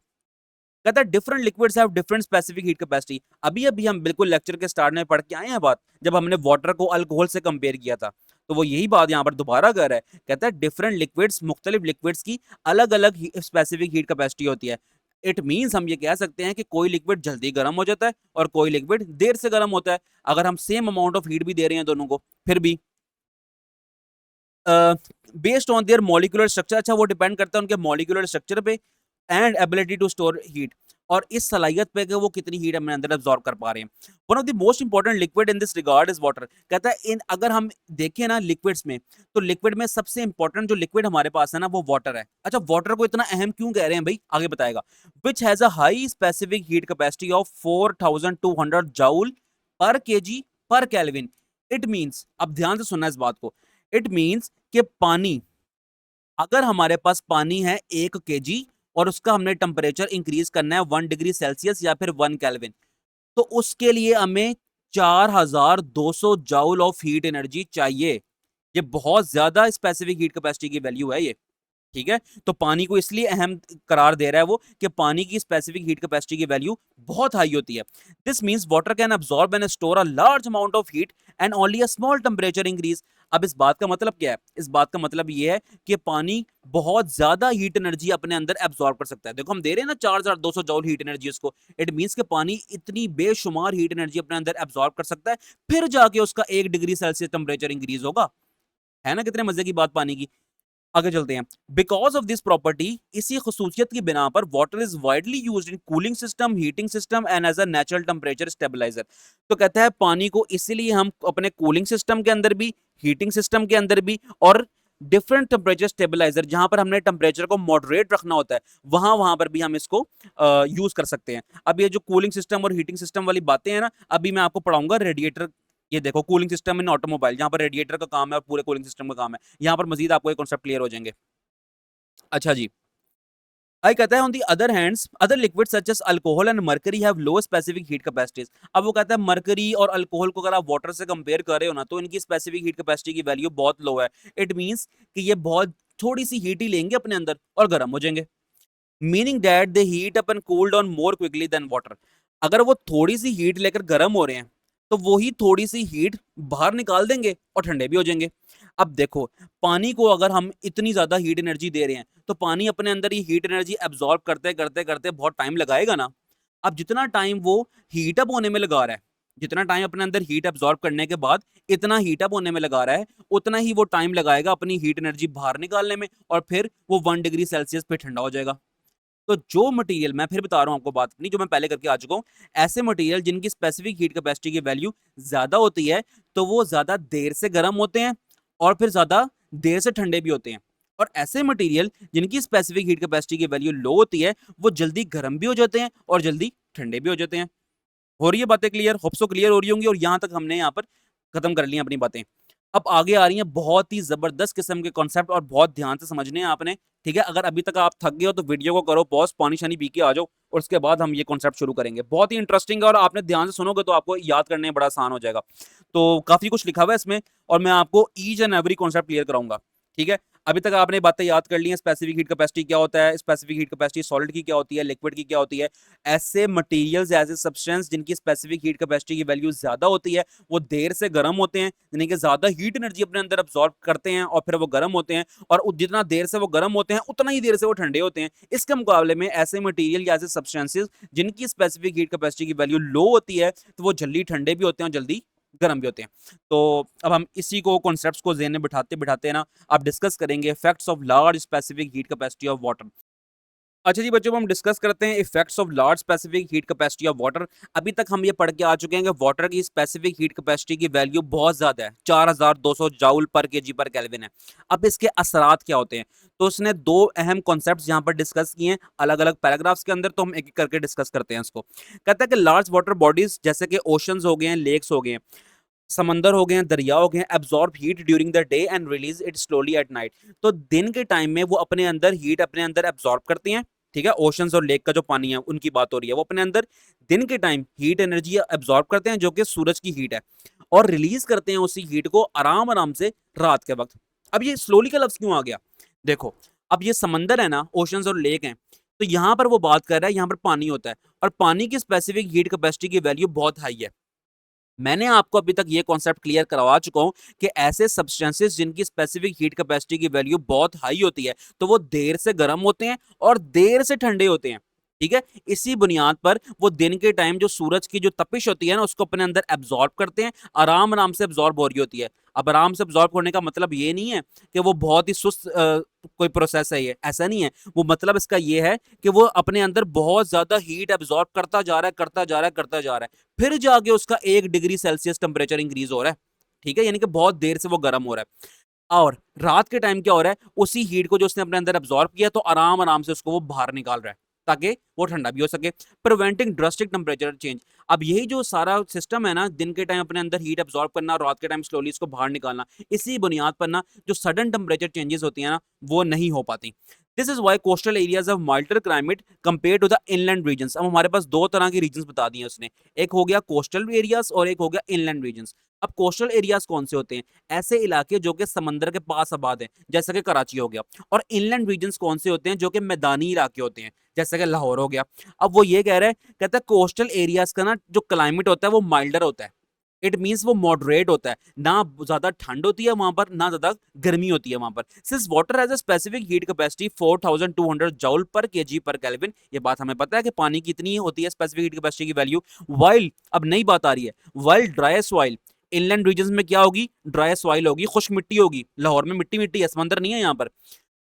कहता है different liquids have different specific heat capacity. अभी अभी हम बिल्कुल लेक्चर के स्टार्ट में पढ़ के आए हैं बात, जब हमने वाटर को अल्कोहल से कंपेयर किया था, तो वो यही बात यहाँ पर दोबारा कर रहा है। कहता है डिफरेंट लिक्विड्स, मुख्तलिफ लिक्विड्स की अलग अलग स्पेसिफिक हीट कैपेसिटी होती है। इट मीन्स हम ये कह सकते हैं कि कोई लिक्विड जल्दी गर्म हो जाता है और कोई लिक्विड देर से गर्म होता है। अगर हम सेम अमाउंट ऑफ हीट भी दे रहे हैं दोनों को, फिर भी based on their molecular structure, अच्छा वो डिपेंड करता है उनके मॉलिक्यूलर स्ट्रक्चर पे, and ability to store heat, और इस सलाहियत पे कि वो कितनी हीट अपने अंदर अब्सॉर्ब कर पा रहे हैं। One of the most important liquid in this regard is water. कहता है इन, अगर हम देखें ना लिक्विड्स में, तो लिक्विड में सबसे इंपॉर्टेंट जो लिक्विड हमारे पास है ना वो वाटर है। अच्छा, वाटर को इतना अहम क्यों कह रहे हैं भाई, आगे बताएगा। Which has a high specific heat capacity of 4200 joule पर केजी पर केल्विन। इट मीन्स, अब ध्यान से सुनना इस बात को, इट मीन्स कि पानी, अगर हमारे पास पानी है 1 kg और उसका हमने टेम्परेचर इंक्रीज करना है 1 डिग्री सेल्सियस या फिर 1 केल्विन, तो उसके लिए हमें 4200 जूल ऑफ हीट एनर्जी चाहिए। ये बहुत ज्यादा स्पेसिफिक हीट कैपेसिटी की वैल्यू है ये। ठीक है, तो पानी को इसलिए अहम करार दे रहा है वो कि पानी की स्पेसिफिक हीट कैपेसिटी की वैल्यू बहुत हाई होती है। This means water can absorb and store a large amount of heat and only a small temperature increase. अब इस बात का मतलब क्या है? इस बात का मतलब ये है कि पानी बहुत ज्यादा हीट एनर्जी अपने अंदर एब्सॉर्ब कर सकता है। देखो हम दे रहे हैं ना 4200 जूल हीट एनर्जी उसको, इट मींस कि पानी इतनी बेशुमार हीट एनर्जी अपने अंदर एब्सॉर्ब कर सकता है, फिर जाके उसका 1 डिग्री सेल्सियस टेम्परेचर इंक्रीज होगा। है ना कितने मजे की बात पानी की। आगे चलते हैं। बिकॉज ऑफ दिस प्रॉपर्टी, इसी खसूसियत की बिना पर water is widely use in cooling system, heating system and as a natural temperature stabiliser. तो कहता है पानी को इसीलिए हम अपने कूलिंग सिस्टम के अंदर भी, हीटिंग सिस्टम के अंदर भी, और डिफरेंट टेम्परेचर स्टेबलाइजर, जहां पर हमने टेम्परेचर को मॉडरेट रखना होता है, वहां वहां पर भी हम इसको यूज कर सकते हैं। अब ये जो कूलिंग सिस्टम और हीटिंग सिस्टम वाली बातें हैं ना, अभी मैं आपको पढ़ाऊंगा रेडिएटर। ये देखो कूलिंग सिस्टम इन ऑटोमोबाइल, जहां पर रेडिएटर का काम है और पूरे कूलिंग सिस्टम का काम है, यहां पर मजीद आपको ये कॉन्सेप्ट क्लियर हो जाएंगे। अच्छा जी, आई कहता है on the other hands other liquid such as alcohol and mercury have low specific heat capacities. अब वो कहता है मर्करी और अल्कोहल को अगर आप वाटर से कंपेयर कर रहे हो ना तो इनकी स्पेसिफिक हीट कैपेसिटी की वैल्यू बहुत लो है। इट मींस कि ये बहुत थोड़ी सी हीट ही लेंगे अपने अंदर और गर्म हो जाएंगे। Meaning that they heat up and cool down more quickly than water. अगर वो थोड़ी सी हीट लेकर गर्म हो रहे हैं तो वो ही थोड़ी सी हीट बाहर निकाल देंगे और ठंडे भी हो जाएंगे। अब देखो, पानी को अगर हम इतनी ज्यादा हीट एनर्जी दे रहे हैं तो पानी अपने अंदर ये हीट एनर्जी एब्जॉर्ब करते करते करते बहुत टाइम लगाएगा ना। अब जितना टाइम वो हीट अप होने में लगा रहा है, जितना टाइम अपने अंदर हीट एब्जॉर्ब करने के बाद इतना हीट अप होने में लगा रहा है, उतना ही वो टाइम लगाएगा अपनी हीट एनर्जी बाहर निकालने में, और फिर वो 1 डिग्री सेल्सियस पे ठंडा हो जाएगा। तो जो मटेरियल, मैं फिर बता रहा हूं आपको बात अपनी जो मैं पहले करके आ चुका हूं, ऐसे मटेरियल जिनकी स्पेसिफिक हीट कैपेसिटी की वैल्यू ज्यादा होती है तो वो ज्यादा देर से गर्म होते हैं और फिर ज्यादा देर से ठंडे भी होते हैं। और ऐसे मटेरियल जिनकी स्पेसिफिक हीट कैपेसिटी की वैल्यू लो होती है वो जल्दी गर्म भी हो जाते हैं और जल्दी ठंडे भी हो जाते हैं। हो रही है बातें क्लियर? होप सो क्लियर हो रही होंगी, और यहां तक हमने यहाँ पर खत्म कर ली अपनी बातें। अब आगे आ रही हैं बहुत ही जबरदस्त किस्म के कॉन्सेप्ट और बहुत ध्यान से समझने हैं आपने। ठीक है, अगर अभी तक आप थक गए हो तो वीडियो को करो पॉज, पानी शानी पी के आ जाओ और उसके बाद हम ये कॉन्सेप्ट शुरू करेंगे। बहुत ही इंटरेस्टिंग है और आपने ध्यान से सुनोगे तो आपको याद करने में बड़ा आसान हो जाएगा। तो काफी कुछ लिखा हुआ है इसमें और मैं आपको each and every concept clear कराऊंगा। ठीक है, अभी तक आपने बातें याद कर ली हैं, स्पेसिफिक हीट कैपेसिटी क्या होता है, स्पेसिफिक हीट कैपेसिटी सॉलिड की क्या होती है, लिक्विड की क्या होती है। ऐसे मटेरियल्स, ऐसे सब्सटेंस जिनकी स्पेसिफिक हीट कैपेसिटी की वैल्यू ज्यादा होती है वो देर से गर्म होते हैं, यानी कि ज्यादा हीट एनर्जी अपने अंदर अब्सॉर्ब करते हैं और फिर वो गर्म होते हैं, और जितना देर से वो गर्म होते हैं उतना ही देर से वो ठंडे होते हैं। इसके मुकाबले में ऐसे मटेरियल या ऐसे सब्सटेंसेस जिनकी स्पेसिफिक हीट कैपेसिटी की वैल्यू लो होती है तो वो जल्दी ठंडे भी होते हैं और जल्दी गर्म भी होते हैं। तो अब हम इसी को कॉन्सेप्ट्स को ज़हन में बिठाते बिठाते ना आप डिस्कस करेंगे effects of large specific heat capacity of water. अच्छा जी बच्चों, हम डिस्कस करते हैं effects of large specific heat capacity of water. अभी तक हम ये पढ़ के आ चुके हैं कि वाटर की स्पेसिफिक हीट कैपेसिटी की वैल्यू बहुत ज्यादा है, 4200 जाउल पर केजी पर केल्विन है। अब इसके असरात क्या होते हैं, तो उसने दो अहम कॉन्सेप्ट्स यहाँ पर डिस्कस किए हैं अलग अलग पैराग्राफ्स के अंदर, तो हम एक एक करके डिस्कस करते हैं इसको। कहता है कि लार्ज वाटर बॉडीज जैसे कि ओशंस हो गए हैं, लेक्स हो गए हैं, समंदर हो गए हैं, दरिया हो गए हैं, absorb heat during the day and release it slowly at night. तो दिन के टाइम में वो अपने अंदर हीट अपने अंदर एब्जॉर्ब करती हैं। ठीक है, ओशंस और लेक का जो पानी है उनकी बात हो रही है, वो अपने अंदर दिन के टाइम हीट एनर्जी एब्जॉर्ब करते हैं जो कि सूरज की हीट है, और रिलीज करते हैं उसी हीट को आराम आराम से रात के वक्त। अब ये स्लोली का लफ्ज क्यों आ गया? देखो, अब ये समंदर है ना, ओशंस और लेक हैं, तो यहां पर वो बात कर रहा है, यहां पर पानी होता है और पानी की स्पेसिफिक हीट कैपेसिटी की वैल्यू बहुत हाई है। मैंने आपको अभी तक ये कॉन्सेप्ट क्लियर करवा चुका हूं कि ऐसे सब्सटेंसेस जिनकी स्पेसिफिक हीट कैपेसिटी की वैल्यू बहुत हाई होती है तो वो देर से गर्म होते हैं और देर से ठंडे होते हैं। ठीक है, इसी बुनियाद पर वो दिन के टाइम जो सूरज की जो तपिश होती है ना उसको अपने अंदर एब्जॉर्ब करते हैं, आराम आराम से एब्जॉर्ब हो रही होती है। अब आराम से एब्जॉर्ब होने का मतलब ये नहीं है कि वो बहुत ही सुस्त कोई प्रोसेस है, ये ऐसा नहीं है। वो मतलब इसका ये है कि वो अपने अंदर बहुत ज्यादा हीट एब्जॉर्ब करता जा रहा है, करता जा रहा है, करता जा रहा है, फिर जाके उसका 1 डिग्री सेल्सियस टेम्परेचर इंक्रीज हो रहा है। ठीक है, यानी कि बहुत देर से वो गर्म हो रहा है। और रात के टाइम क्या हो रहा है, उसी हीट को जो उसने अपने अंदर एब्जॉर्ब किया तो आराम आराम से उसको वो बाहर निकाल रहा है ताकि वो ठंडा भी हो सके, प्रिवेंटिंग ड्रास्टिक टेम्परेचर चेंज। अब यही जो सारा सिस्टम है ना, दिन के टाइम अपने अंदर हीट एब्जॉर्ब करना और रात के टाइम स्लोली इसको बाहर निकालना, इसी बुनियाद पर ना जो सडन टेम्परेचर चेंजेस होती है ना वो नहीं हो पाती। This is why coastal areas of milder climate compare to the inland region. अब हमारे पास दो तरह के रीजन बता दिए उसने, एक हो गया कोस्टल एरियाज और एक हो गया इनलैंड रीजन। अब कोस्टल एरियाज कौन से होते हैं? ऐसे इलाके जो कि समंदर के पास आबाद हैं, जैसे कि कराची हो गया। और इनलैंड रीजन्स कौन से होते हैं? जो कि मैदानी इलाके होते हैं, जैसे कि लाहौर हो गया। अब वो ये कह रहा है, कहता है कोस्टल एरियाज का ना जो क्लाइमेट होता है वो माइल्डर होता है। इट मीन्स वो मॉडरेट होता है, ना ज्यादा ठंड होती है वहां पर ना ज्यादा गर्मी होती है वहां पर। Since water has a specific heat capacity 4200 joule पर केजी पर केल्विन, ये बात हमें पता है कि पानी की इतनी होती है स्पेसिफिक हीट कैपेसिटी की वैल्यू। वाइल, अब नई बात आ रही है, while dry soil, inland region में क्या होगी? ड्राई सॉइल होगी, खुश्क मिट्टी होगी। लाहौर में मिट्टी मिट्टी है, समंदर नहीं है यहाँ पर।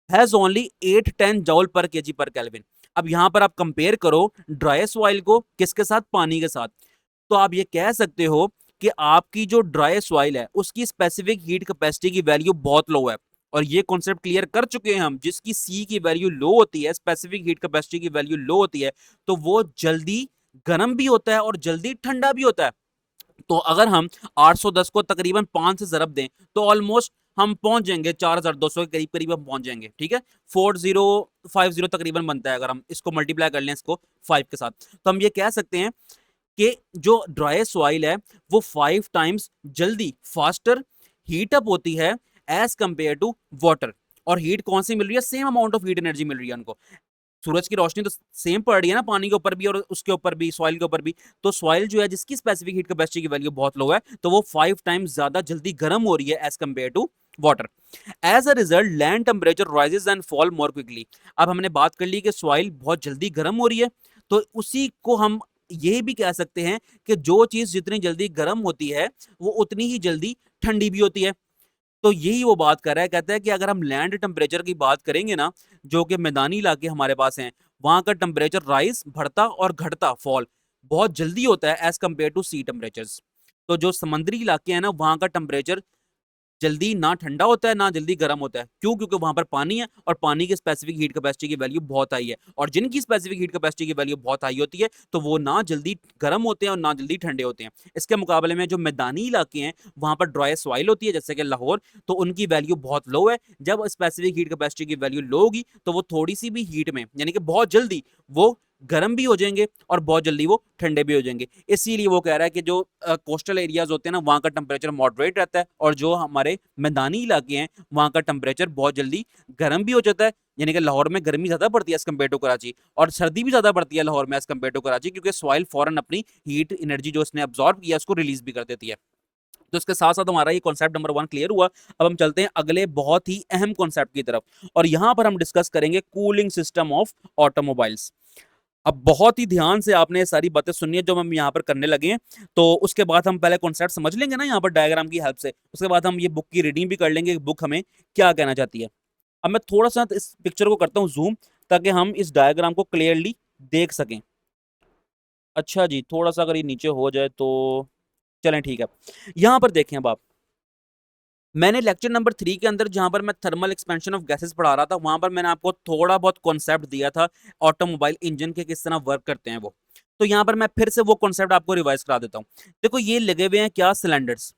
हैज ओनली 810 जूल पर केजी पर केल्विन। अब यहाँ पर आप कंपेयर करो ड्राई सॉइल को किसके साथ? पानी के साथ। तो आप ये कह सकते हो कि आपकी जो ड्राई सॉइल है उसकी स्पेसिफिक हीट कैपेसिटी की वैल्यू बहुत लो है। और ये कॉन्सेप्ट क्लियर कर चुके हैं हम, जिसकी सी की वैल्यू लो होती है, स्पेसिफिक हीट कैपेसिटी की वैल्यू लो होती है, तो वो जल्दी गर्म भी होता है और जल्दी ठंडा भी होता है। तो अगर हम 810 को तकरीबन 5 से ज़रब दें तो ऑलमोस्ट हम पहुंच जाएंगे 4200 के करीब करीब हम पहुंच जाएंगे, ठीक है। 4050 तकरीबन बनता है, अगर हम इसको मल्टीप्लाई कर लें इसको 5 के साथ, तो हम ये कह सकते हैं कि जो ड्राई सॉइल है वो 5 टाइम्स जल्दी फास्टर हीट अप होती है एज कंपेयर टू वाटर। और हीट कौन सी मिल रही है, same amount of heat energy मिल रही है उनको। सूरज की रोशनी तो सेम पड़ रही है ना पानी के ऊपर भी और उसके ऊपर भी, सॉइल के ऊपर भी। तो सॉइल जो है जिसकी स्पेसिफिक हीट कैपेसिटी की वैल्यू बहुत लो है, तो वो 5 टाइम्स ज्यादा जल्दी गर्म हो रही है as compare to water. As a result land temperature rises and fall more quickly. अब हमने बात कर ली कि सॉइल बहुत जल्दी गर्म हो रही है, तो उसी को हम ये भी कह सकते हैं कि जो चीज जितनी जल्दी गर्म होती है वो उतनी ही जल्दी ठंडी भी होती है। तो यही वो बात कर रहा है, कहता है कि अगर हम लैंड टेम्परेचर की बात करेंगे ना, जो कि मैदानी इलाके हमारे पास हैं, वहां का टेम्परेचर राइज बढ़ता और घटता फॉल बहुत जल्दी होता है as compare to sea temperatures. तो जो समुद्री इलाके हैं ना, वहां का टेम्परेचर जल्दी ना ठंडा होता है ना जल्दी गर्म होता है। क्यों? क्योंकि वहां पर पानी है और पानी की स्पेसिफिक हीट कैपेसिटी की वैल्यू बहुत हाई है, और जिनकी स्पेसिफिक हीट कैपेसिटी की वैल्यू बहुत हाई होती है तो वो ना जल्दी गर्म होते हैं और ना जल्दी ठंडे होते हैं। इसके मुकाबले में जो मैदानी इलाके हैं वहां पर ड्राई सॉइल होती है, जैसे कि लाहौर, तो उनकी वैल्यू बहुत लो है। जब स्पेसिफिक हीट कैपेसिटी की वैल्यू लो होगी तो वो थोड़ी सी भी हीट में, यानी कि बहुत जल्दी वो गर्म भी हो जाएंगे और बहुत जल्दी वो ठंडे भी हो जाएंगे। इसीलिए वो कह रहा है कि जो कोस्टल एरियाज होते हैं ना, वहाँ का टेम्परेचर मॉडरेट रहता है, और जो हमारे मैदानी इलाके हैं वहाँ का टेम्परेचर बहुत जल्दी गर्म भी हो जाता है। यानी कि लाहौर में गर्मी ज्यादा पड़ती है एज कम्पेयर टू कराची, और सर्दी भी ज्यादा पड़ती है लाहौर में एज कम्पेयर टू कराची, क्योंकि सॉइल फॉरन अपनी हीट एनर्जी जो इसने अब्सॉर्ब किया उसको रिलीज भी कर देती है। तो इसके साथ साथ हमारा ये कॉन्सेप्ट नंबर 1 क्लियर हुआ। अब हम चलते हैं अगले बहुत ही अहम कॉन्सेप्ट की तरफ, और यहां पर हम डिस्कस करेंगे कूलिंग सिस्टम ऑफ ऑटोमोबाइल्स। अब बहुत ही ध्यान से आपने सारी बातें सुननी है जो हम यहाँ पर करने लगे हैं। तो उसके बाद हम पहले कॉन्सेप्ट समझ लेंगे ना यहाँ पर डायग्राम की हेल्प से, उसके बाद हम ये बुक की रीडिंग भी कर लेंगे कि बुक हमें क्या कहना चाहती है। अब मैं थोड़ा सा इस पिक्चर को करता हूँ जूम, ताकि हम इस डायग्राम को क्लियरली देख सकें। अच्छा जी, थोड़ा सा अगर ये नीचे हो जाए तो चलें, ठीक है। यहाँ पर देखें, अब आप, मैंने लेक्चर नंबर 3 के अंदर जहां पर मैं थर्मल एक्सपेंशन ऑफ गैसेस पढ़ा रहा था, वहां पर मैंने आपको थोड़ा बहुत कॉन्सेप्ट दिया था ऑटोमोबाइल इंजन के किस तरह वर्क करते हैं वो। तो यहां पर मैं फिर से वो कॉन्सेप्ट आपको रिवाइज करा देता हूँ। देखो, ये लगे हुए हैं क्या, सिलेंडर्स।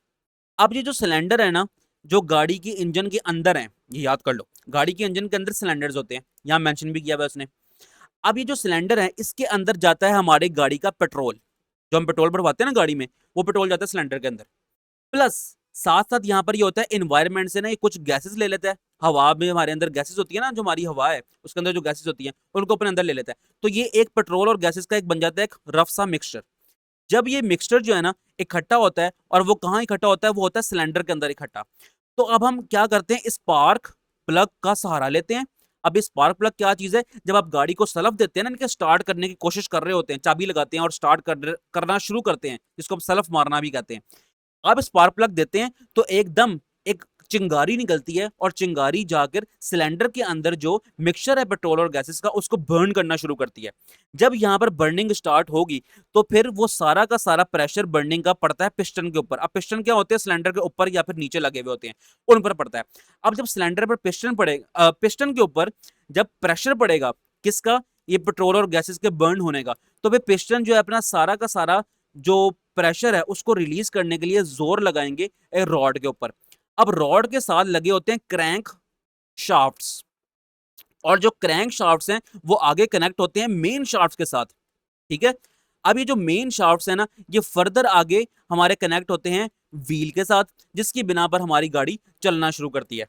अब ये जो सिलेंडर है ना, जो गाड़ी की इंजन के अंदर है, ये याद कर लो, गाड़ी के इंजन के अंदर सिलेंडर्स होते हैं, यहाँ मेंशन भी किया हुआ है उसने। अब ये जो सिलेंडर है इसके अंदर जाता है हमारी गाड़ी का पेट्रोल, जो हम पेट्रोल भरवाते हैं ना गाड़ी में, वो पेट्रोल जाता है सिलेंडर के अंदर। प्लस साथ साथ यहाँ पर ये होता है एनवायरनमेंट से ना ये कुछ गैसेस ले लेता है। हवा में हमारे अंदर गैसेस होती है ना, जो हमारी हवा है उसके अंदर जो गैसेस होती हैं उनको अपने अंदर ले लेता है। तो ये एक पेट्रोल और गैसेस का एक बन जाता है एक रफ सा मिक्सचर। जब ये मिक्सचर जो है ना इकट्ठा होता है, और वो कहाँ इकट्ठा होता है, वो होता है सिलेंडर के अंदर इकट्ठा। तो अब हम क्या करते हैं, स्पार्क प्लग का सहारा लेते हैं। अब स्पार्क प्लग क्या चीज है, जब आप गाड़ी को सलफ देते हैं ना, इनके स्टार्ट करने की कोशिश कर रहे होते हैं, चाबी लगाते हैं और स्टार्ट करना शुरू करते हैं, जिसको हम सलफ मारना भी कहते हैं। आप स्पार्क प्लग देते हैं तो एकदम एक चिंगारी निकलती है, और चिंगारी जाकर सिलेंडर के अंदर जो मिक्सचर है पेट्रोल और गैसेस का उसको बर्न करना शुरू करती है। जब यहां पर बर्निंग स्टार्ट होगी तो फिर वो सारा का सारा प्रेशर बर्निंग का पड़ता है पिस्टन के ऊपर। अब पिस्टन क्या होते हैं, सिलेंडर के ऊपर या फिर नीचे लगे हुए होते हैं, उन पर पड़ता है। अब जब सिलेंडर पर पिस्टन पड़ेगा, पिस्टन के ऊपर जब प्रेशर पड़ेगा किसका, ये पेट्रोल और गैसेस के बर्न होने का, तो फिर पिस्टन जो है अपना सारा का सारा जो प्रेशर है उसको रिलीज करने के लिए जोर लगाएंगे एक रॉड के ऊपर। अब रॉड के साथ लगे होते हैं क्रैंक शाफ्ट्स, और जो क्रैंक शाफ्ट्स हैं वो आगे कनेक्ट होते हैं मेन शाफ्ट्स के साथ, ठीक है। अब ये जो मेन शाफ्ट्स है ना, ये फर्दर आगे हमारे कनेक्ट होते हैं व्हील के साथ, जिसकी बिना पर हमारी गाड़ी चलना शुरू करती है।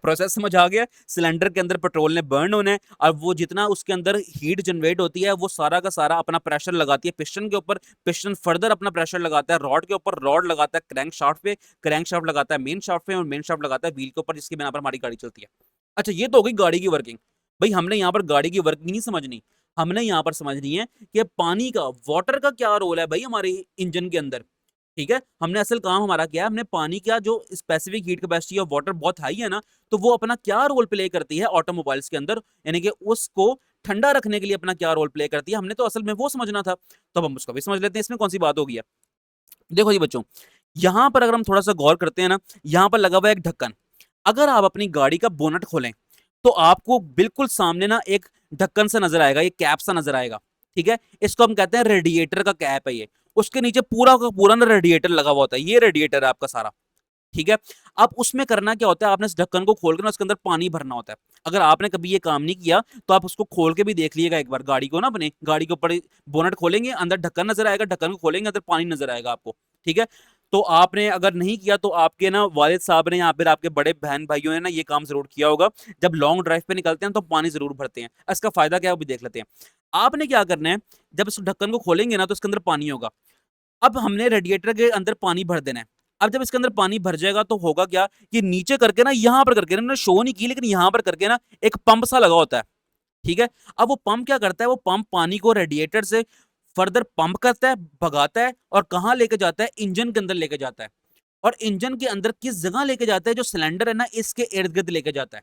प्रोसेस समझ आ गया? सिलेंडर के अंदर पेट्रोल ने बर्न होना है, और वो जितना उसके अंदर हीट जनरेट होती है वो सारा का सारा अपना प्रेशर लगाती है पिस्टन के ऊपर, पिस्टन फर्दर अपना प्रेशर लगाता है रॉड के ऊपर, रॉड लगाता है क्रैंक शाफ्ट पे, क्रैंक शाफ्ट लगाता है मेन शाफ्ट पे, और मेन शाफ्ट लगाता है व्हील के ऊपर, जिसकी बिना पर हमारी गाड़ी चलती है। अच्छा, ये तो हो गई गाड़ी की वर्किंग। भाई हमने यहाँ पर गाड़ी की वर्किंग नहीं समझनी, हमने यहाँ पर समझनी है कि पानी का, वाटर का क्या रोल है भाई हमारे इंजन के अंदर, ठीक है। हमने असल काम हमारा क्या है, हमने पानी का जो specific heat capacity of water बहुत हाई है ना, तो वो अपना क्या रोल प्ले करती है ऑटोमोबाइल्स के अंदर, यानी कि उसको ठंडा रखने के लिए अपना क्या रोल प्ले करती है, हमने तो असल में वो समझना था। तो अब हम उसको भी समझ लेते हैं, इसमें कौन सी बात होगी। देखो जी बच्चों, यहां पर अगर हम थोड़ा सा गौर करते हैं ना, यहां पर लगा हुआ है एक ढक्कन। अगर आप अपनी गाड़ी का बोनट खोलें तो आपको बिल्कुल सामने ना एक ढक्कन सा नजर आएगा, ये कैप सा नजर आएगा, ठीक है। इसको हम कहते हैं रेडिएटर का कैप है ये। उसके नीचे पूरा का पूरा ना रेडिएटर लगा हुआ होता है, ये रेडिएटर है आपका सारा, ठीक है। अब उसमें करना क्या होता है, आपने इस ढक्कन को खोल के ना उसके अंदर पानी भरना होता है। अगर आपने कभी ये काम नहीं किया तो आप उसको खोल के भी देख लीजिएगा एक बार, गाड़ी को ना, अपने गाड़ी के ऊपर बोनट खोलेंगे, अंदर ढक्कन नजर आएगा, ढक्कन को खोलेंगे, अंदर पानी नजर आएगा आपको। ठीक है। तो आपने अगर नहीं किया तो आपके ना वालिद साहब ने या फिर आपके बड़े बहन भाइयों ने ना ये काम जरूर किया होगा। जब लॉन्ग ड्राइव पे निकलते हैं तो पानी जरूर भरते हैं। इसका फायदा क्या है वो भी देख लेते हैं। आपने क्या करना है, जब इस ढक्कन को खोलेंगे ना तो इसके अंदर पानी होगा। अब हमने रेडिएटर के अंदर पानी भर देना है। अब जब इसके अंदर पानी भर जाएगा तो होगा क्या कि नीचे करके ना, यहां पर करके ना, शो नहीं की लेकिन यहां पर करके ना एक पंप सा लगा होता है। ठीक है। अब वो पंप क्या करता है, वो पंप पानी को रेडिएटर से फर्दर पंप करता है, भगाता है, और कहां लेके जाता है, इंजन के अंदर लेके जाता है। और इंजन के अंदर किस जगह लेके जाता है, जो सिलेंडर है ना इसके इर्द गिर्द लेके जाता है।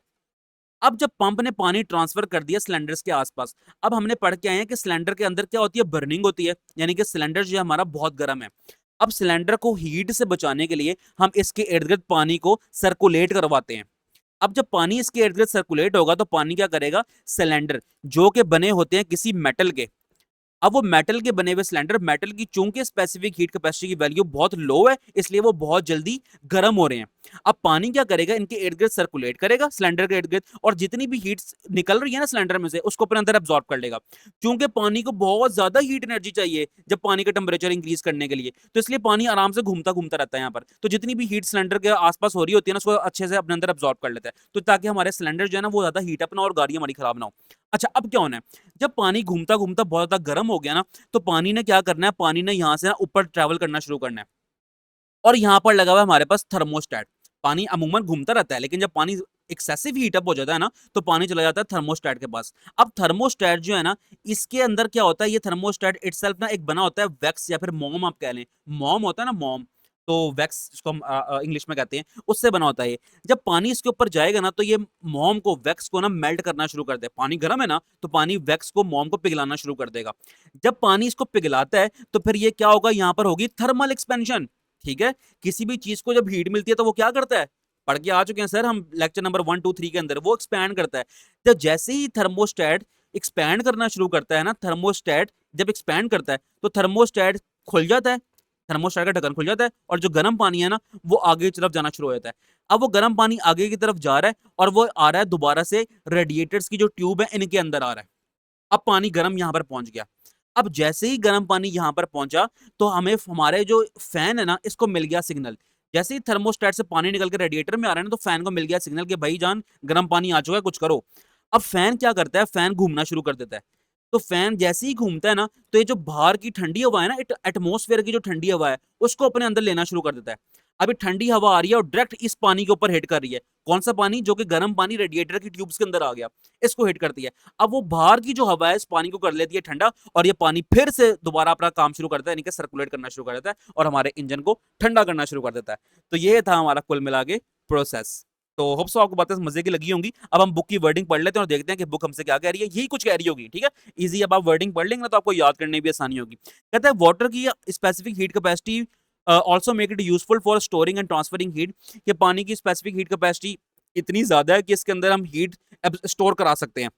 अब जब पंप ने पानी ट्रांसफर कर दिया सिलेंडर्स के आसपास, अब हमने पढ़ के आए हैं कि सिलेंडर के अंदर क्या होती है, बर्निंग होती है, यानी कि सिलेंडर जो है हमारा बहुत गर्म है। अब सिलेंडर को हीट से बचाने के लिए हम इसके इर्द गिर्द पानी को सर्कुलेट करवाते हैं। अब जब पानी इसके इर्द गिर्द सर्कुलेट होगा तो पानी क्या करेगा, सिलेंडर जो कि बने होते हैं किसी मेटल के, अब वो मेटल के बने हुए सिलेंडर, मेटल की चूंकि स्पेसिफिक हीट कैपेसिटी की वैल्यू बहुत लो है इसलिए वो बहुत जल्दी गर्म हो रहे हैं। अब पानी क्या करेगा, इनके इर्द गिर्द सर्कुलेट करेगा सिलेंडर के इर्द गिर्द, और जितनी भी हीट निकल रही है ना सिलेंडर में से उसको अपने अंदर एब्जॉर्ब कर लेगा। क्योंकि पानी को बहुत ज्यादा हीट एनर्जी चाहिए जब पानी का टेम्परेचर इंक्रीज करने के लिए, तो इसलिए पानी आराम से घूमता घूमता रहता है यहाँ पर। तो जितनी भी हीट सिलेंडर के आसपास हो रही होती है ना उसको अच्छे से अपने अंदर एब्जॉर्ब कर लेता है, तो ताकि हमारे सिलेंडर जो है ना वो ज्यादा हीट अप ना और गाड़ी हमारी खराब ना हो। अच्छा, अब क्या होना है, जब पानी घूमता घूमता बहुत ज्यादा गर्म हो गया ना, तो पानी ने क्या करना है, पानी ने यहां से ना ऊपर ट्रेवल करना शुरू करना है। और यहां पर लगा हुआ है हमारे पास थर्मोस्टेट। पानी अमूमन घूमता रहता है लेकिन जब पानी एक्सेसिव हीट अप हो जाता है ना तो पानी चला जाता है थर्मोस्टेट के पास। अब थर्मोस्टेट जो है ना, इसके अंदर क्या होता है, ये थर्मोस्टेट इटसेल्फ ना एक बना होता है वैक्स या फिर मोम आप कह लें। मोम होता है ना, मोम, तो वैक्स जिसको हम इंग्लिश में कहते हैं, उससे बना होता है ये। जब पानी इसके ऊपर जाएगा ना तो ये मोम को, वैक्स को ना मेल्ट करना शुरू कर दे। पानी गर्म है ना तो पानी वैक्स को, मोम को पिघलाना शुरू कर देगा। जब पानी इसको पिघलाता है तो फिर ये क्या होगा, यहां पर होगी थर्मल एक्सपेंशन। ठीक है। किसी भी चीज को जब हीट मिलती है तो वो क्या करता है, पढ़ के आ चुके हैं सर हम लेक्चर नंबर 1 2 3 के अंदर, वो एक्सपैंड करता है। तो जैसे ही थर्मोस्टेट एक्सपैंड करना शुरू करता है ना, थर्मोस्टेट जब एक्सपैंड करता है तो थर्मोस्टेट खुल जाता है, थर्मोस्टेट का ढक्कन खुल जाता है, और जो गर्म पानी है ना वो आगे की तरफ जाना शुरू हो जाता है। अब वो गर्म पानी आगे की तरफ जा रहा है और वो आ रहा है दोबारा से रेडिएटर्स की जो ट्यूब है इनके अंदर आ रहा है। अब पानी गर्म यहां पर पहुंच गया। अब जैसे ही गर्म पानी यहां पर पहुंचा तो हमें हमारे जो फैन है ना इसको मिल गया सिग्नल। जैसे ही थर्मोस्टेट से पानी निकल के रेडिएटर में आ रहा है ना तो फैन को मिल गया सिग्नल कि भाई जान गर्म पानी आ चुका है, कुछ करो। अब फैन क्या करता है, फैन घूमना शुरू कर देता है। तो फैन जैसे ही घूमता है ना तो ये जो बाहर की ठंडी हवा है ना, एटमोस्फेयर की जो ठंडी हवा है उसको अपने अंदर लेना शुरू कर देता है। अभी ठंडी हवा आ रही है और डायरेक्ट इस पानी के ऊपर हिट कर रही है। कौन सा पानी, जो कि गर्म पानी रेडिएटर की ट्यूब्स के अंदर आ गया, इसको हिट करती है। अब वो बाहर की जो हवा है इस पानी को कर लेती है ठंडा, और ये पानी फिर से दोबारा अपना काम शुरू करता है, यानी कि सर्कुलेट करना शुरू कर देता है और हमारे इंजन को ठंडा करना शुरू कर देता है। तो ये था हमारा कुल मिला के प्रोसेस। तो होप सो आपको बातें मजे की लगी होंगी। अब हम बुक की वर्डिंग पढ़ लेते हैं और देखते हैं कि बुक हमसे क्या कह रही है। यही कुछ कह रही होगी, ठीक है। इजी, अब आप वर्डिंग पढ़ लेंगे ना तो आपको याद करने में भी आसानी होगी। कहता है वाटर की specific heat capacity also make it useful for storing and transferring heat. कि पानी की स्पेसिफिक हीट कैपेसिटी इतनी ज्यादा है कि इसके अंदर हम हीट स्टोर करा सकते हैं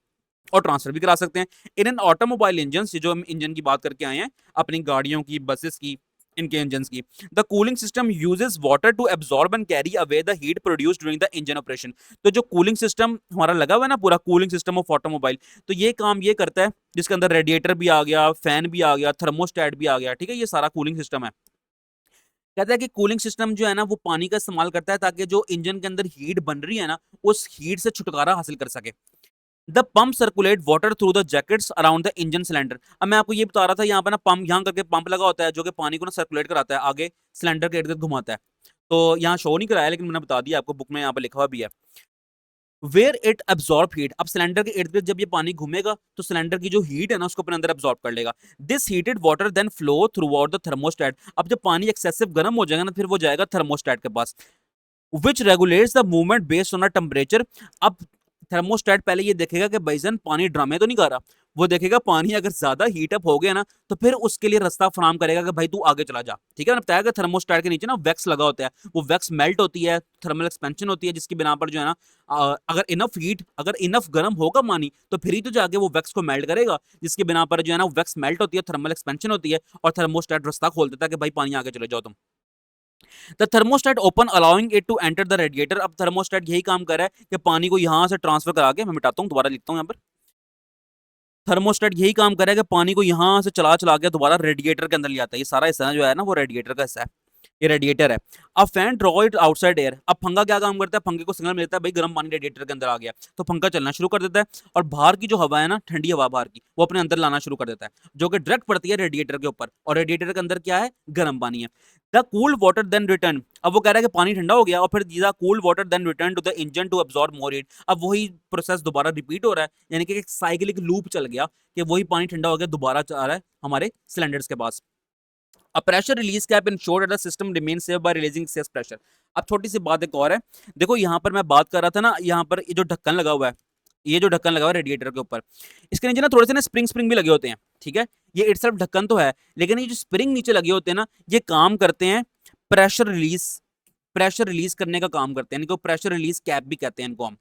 और ट्रांसफर भी करा सकते हैं। इन एन ऑटोमोबाइल इंजन, जो हम इंजन की बात करके आए हैं, अपनी गाड़ियों की, बसेस की, इनके इंजन की, the cooling system uses water to absorb and carry away the heat produced during the engine operation. तो जो कूलिंग सिस्टम हमारा लगा हुआ है ना, पूरा कूलिंग सिस्टम ऑफ ऑटोमोबाइल, तो ये काम ये करता है, जिसके अंदर रेडिएटर भी आ गया, फैन भी आ गया, थर्मोस्टेट भी आ गया, ठीक है, ये सारा कूलिंग सिस्टम है। कहता है कि कूलिंग सिस्टम जो है ना वो पानी का इस्तेमाल करता है ताकि जो इंजन के अंदर हीट बन रही है ना उस हीट से छुटकारा हासिल कर सके। The pump circulate water through the jackets around the engine cylinder. अब मैं आपको ये बता रहा था, यहाँ पे ना पंप, यहाँ करके पंप लगा होता है जो कि पानी को ना सर्कुलेट कराता है, आगे सिलेंडर के इर्द गिर्द घुमाता है। तो यहाँ शो नहीं कराया लेकिन मैंने बता दिया आपको, बुक में यहाँ पे लिखा हुआ भी है। Where it absorb heat. अब सिलेंडर के इर्द गिर्द जब ये पानी घूमेगा तो सिलेंडर की जो हीट है ना उसको अपने अंदर एब्जॉर्ब कर लेगा। This heated water then flow through out the thermostat. अब जब पानी एक्सेसिव गर्म हो जाएगा ना फिर वो जाएगा थर्मोस्टेट के पास, which regulates the movement based on a temperature. अब थर्मोस्टेट पहले ये देखेगा कि भाईजान पानी ड्रामे तो नहीं कर रहा, वो देखेगा पानी अगर ज्यादा हीट अप हो गया ना तो फिर उसके लिए रास्ता फराम करेगा कि भाई तू आगे चला जा, ठीक है ना। बताया कि थर्मोस्टेट के नीचे ना वैक्स लगा होता है, वो वैक्स मेल्ट होती है, थर्मल एक्सपेंशन होती है, जिसकी बिना पर जो है ना अगर इनफ हीट, अगर इनफ गर्म होगा पानी तो फिर ही तो जाके वो वैक्स को मेल्ट करेगा, जिसकी बिना पर जो है ना वैक्स मेल्ट होती है, थर्मल एक्सपेंशन होती है और थर्मोस्टेट रास्ता खोल देता है कि भाई पानी आगे चले जाओ तुम। The thermostat open allowing it to enter the radiator. अब थर्मोस्टेट यही काम कर रहा है कि पानी को यहां से ट्रांसफर करा के, मैं मिटाता हूं, दोबारा लिखता हूं यहाँ पर, थर्मोस्टेट यही काम कर रहा है कि पानी को यहां से चला चला के दोबारा रेडिएटर के अंदर ले आता है। ये सारा हिस्सा जो है ना वो रेडिएटर का हिस्सा है, ये रेडिएटर है। अब fan draw it outside air. अब पंखा क्या काम करता है, पंखे को सिग्नल मिलता है भाई गर्म पानी रेडिएटर के अंदर आ गया, तो पंखा चलना शुरू कर देता है और बाहर की जो हवा है ना, ठंडी हवा बाहर की, वो अपने अंदर लाना शुरू कर देता है, जो कि डायरेक्ट पड़ती है रेडिएटर के ऊपर, और रेडिएटर के अंदर क्या है, गर्म पानी है। The cool water then return. अब वो कह रहा है कि पानी ठंडा हो गया और फिर the cool water then return to the engine to absorb more heat. अब वही प्रोसेस दोबारा रिपीट हो रहा है, यानी कि एक साइक्लिक लूप चल गया कि वही पानी ठंडा हो गया, दोबारा आ रहा है हमारे सिलेंडर्स के पास। A pressure release cap ensure that the system remains safe by releasing excess pressure। अब छोटी सी बात एक और है, देखो यहाँ पर मैं बात कर रहा था ना, यहाँ पर ये जो ढक्कन लगा हुआ है, ये जो ढक्कन लगा हुआ है रेडिएटर के ऊपर, इसके नीचे ना थोड़े से ना स्प्रिंग स्प्रिंग भी लगे होते हैं, ठीक है। ये इटसेल्फ ढक्कन तो है, लेकिन ये जो स्प्रिंग नीचे लगे होते हैं ना, ये काम करते हैं प्रेशर रिलीज करने का काम करते हैं, इनको प्रेशर रिलीज कैप भी कहते हैं इनको हम।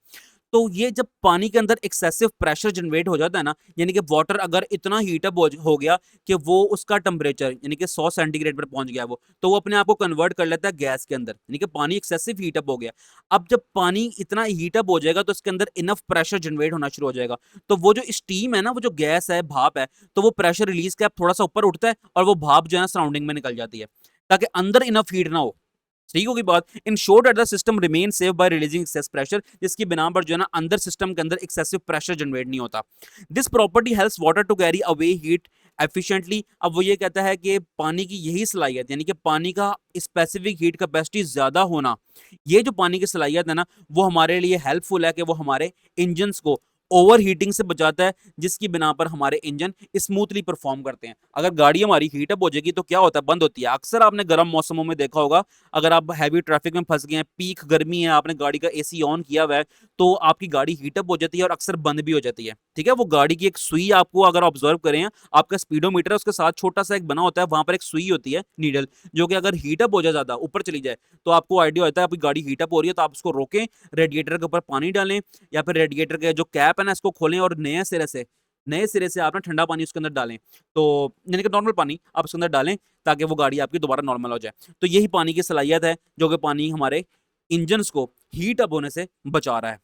तो ये जब पानी के अंदर एक्सेसिव प्रेशर जनरेट हो जाता है ना, यानी कि वाटर अगर इतना हीटअप हो गया कि वो उसका टेम्परेचर यानी कि 100 सेंटीग्रेड पर पहुंच गया, तो वो अपने आप को कन्वर्ट कर लेता है गैस के अंदर, यानी कि पानी एक्सेसिव हीटअप हो गया। अब जब पानी इतना हीटअप हो जाएगा तो इसके अंदर इनफ प्रेशर जनरेट होना शुरू हो जाएगा, तो वो जो स्टीम है ना, वो जो गैस है, भाप है, तो वो प्रेशर रिलीज कैप थोड़ा सा ऊपर उठता है और वो भाप जो है सराउंडिंग में निकल जाती है, ताकि अंदर इनफ हीट ना हो। ठीक होगी बात। Ensure that the system remain safe bye releasing excess pressure, जिसकी बिना पर जो है ना अंदर सिस्टम के अंदर एक्सेसिव प्रेशर जनरेट नहीं होता। This property helps water to carry away heat efficiently. अब वो ये कहता है कि पानी की यही सलाहियत, यानी कि पानी का स्पेसिफिक हीट कैपेसिटी ज्यादा होना, ये जो पानी की सलाहियत है ना, वो हमारे लिए हेल्पफुल है कि वो हमारे इंजन को ओवर हीटिंग से बचाता है, जिसकी बिना पर हमारे इंजन स्मूथली परफॉर्म करते हैं। अगर गाड़ी हमारी हीटअप हो जाएगी तो क्या होता है, बंद होती है। अक्सर आपने गर्म मौसमों में देखा होगा, अगर आप हैवी ट्रैफिक में फंस गए हैं, पीक गर्मी है, आपने गाड़ी का एसी ऑन किया हुआ है, तो आपकी गाड़ी हीटअप हो जाती है और अक्सर बंद भी हो जाती है, ठीक है। वो गाड़ी की एक सुई आपको अगर ऑब्जर्व करें, आपका स्पीडोमीटर है उसके साथ छोटा सा एक बना होता है, वहां पर एक सुई होती है नीडल, जो कि अगर हीटअप हो जाए, ज्यादा ऊपर चली जाए, तो आपको आइडिया होता है आपकी गाड़ी हीटअप हो रही है, तो आप उसको रोकें, रेडिएटर के ऊपर पानी डालें, या फिर रेडिएटर के जो कैप है ना इसको खोलें और नए सिरे से आप ना ठंडा पानी उसके अंदर डालें, तो यानी कि नॉर्मल पानी आप उसके अंदर डालें, ताकि वो गाड़ी आपकी दोबारा नॉर्मल हो जाए। तो यही पानी की सलाहियत है, जो कि पानी हमारे इंजन को हीट अप होने से बचा रहा है।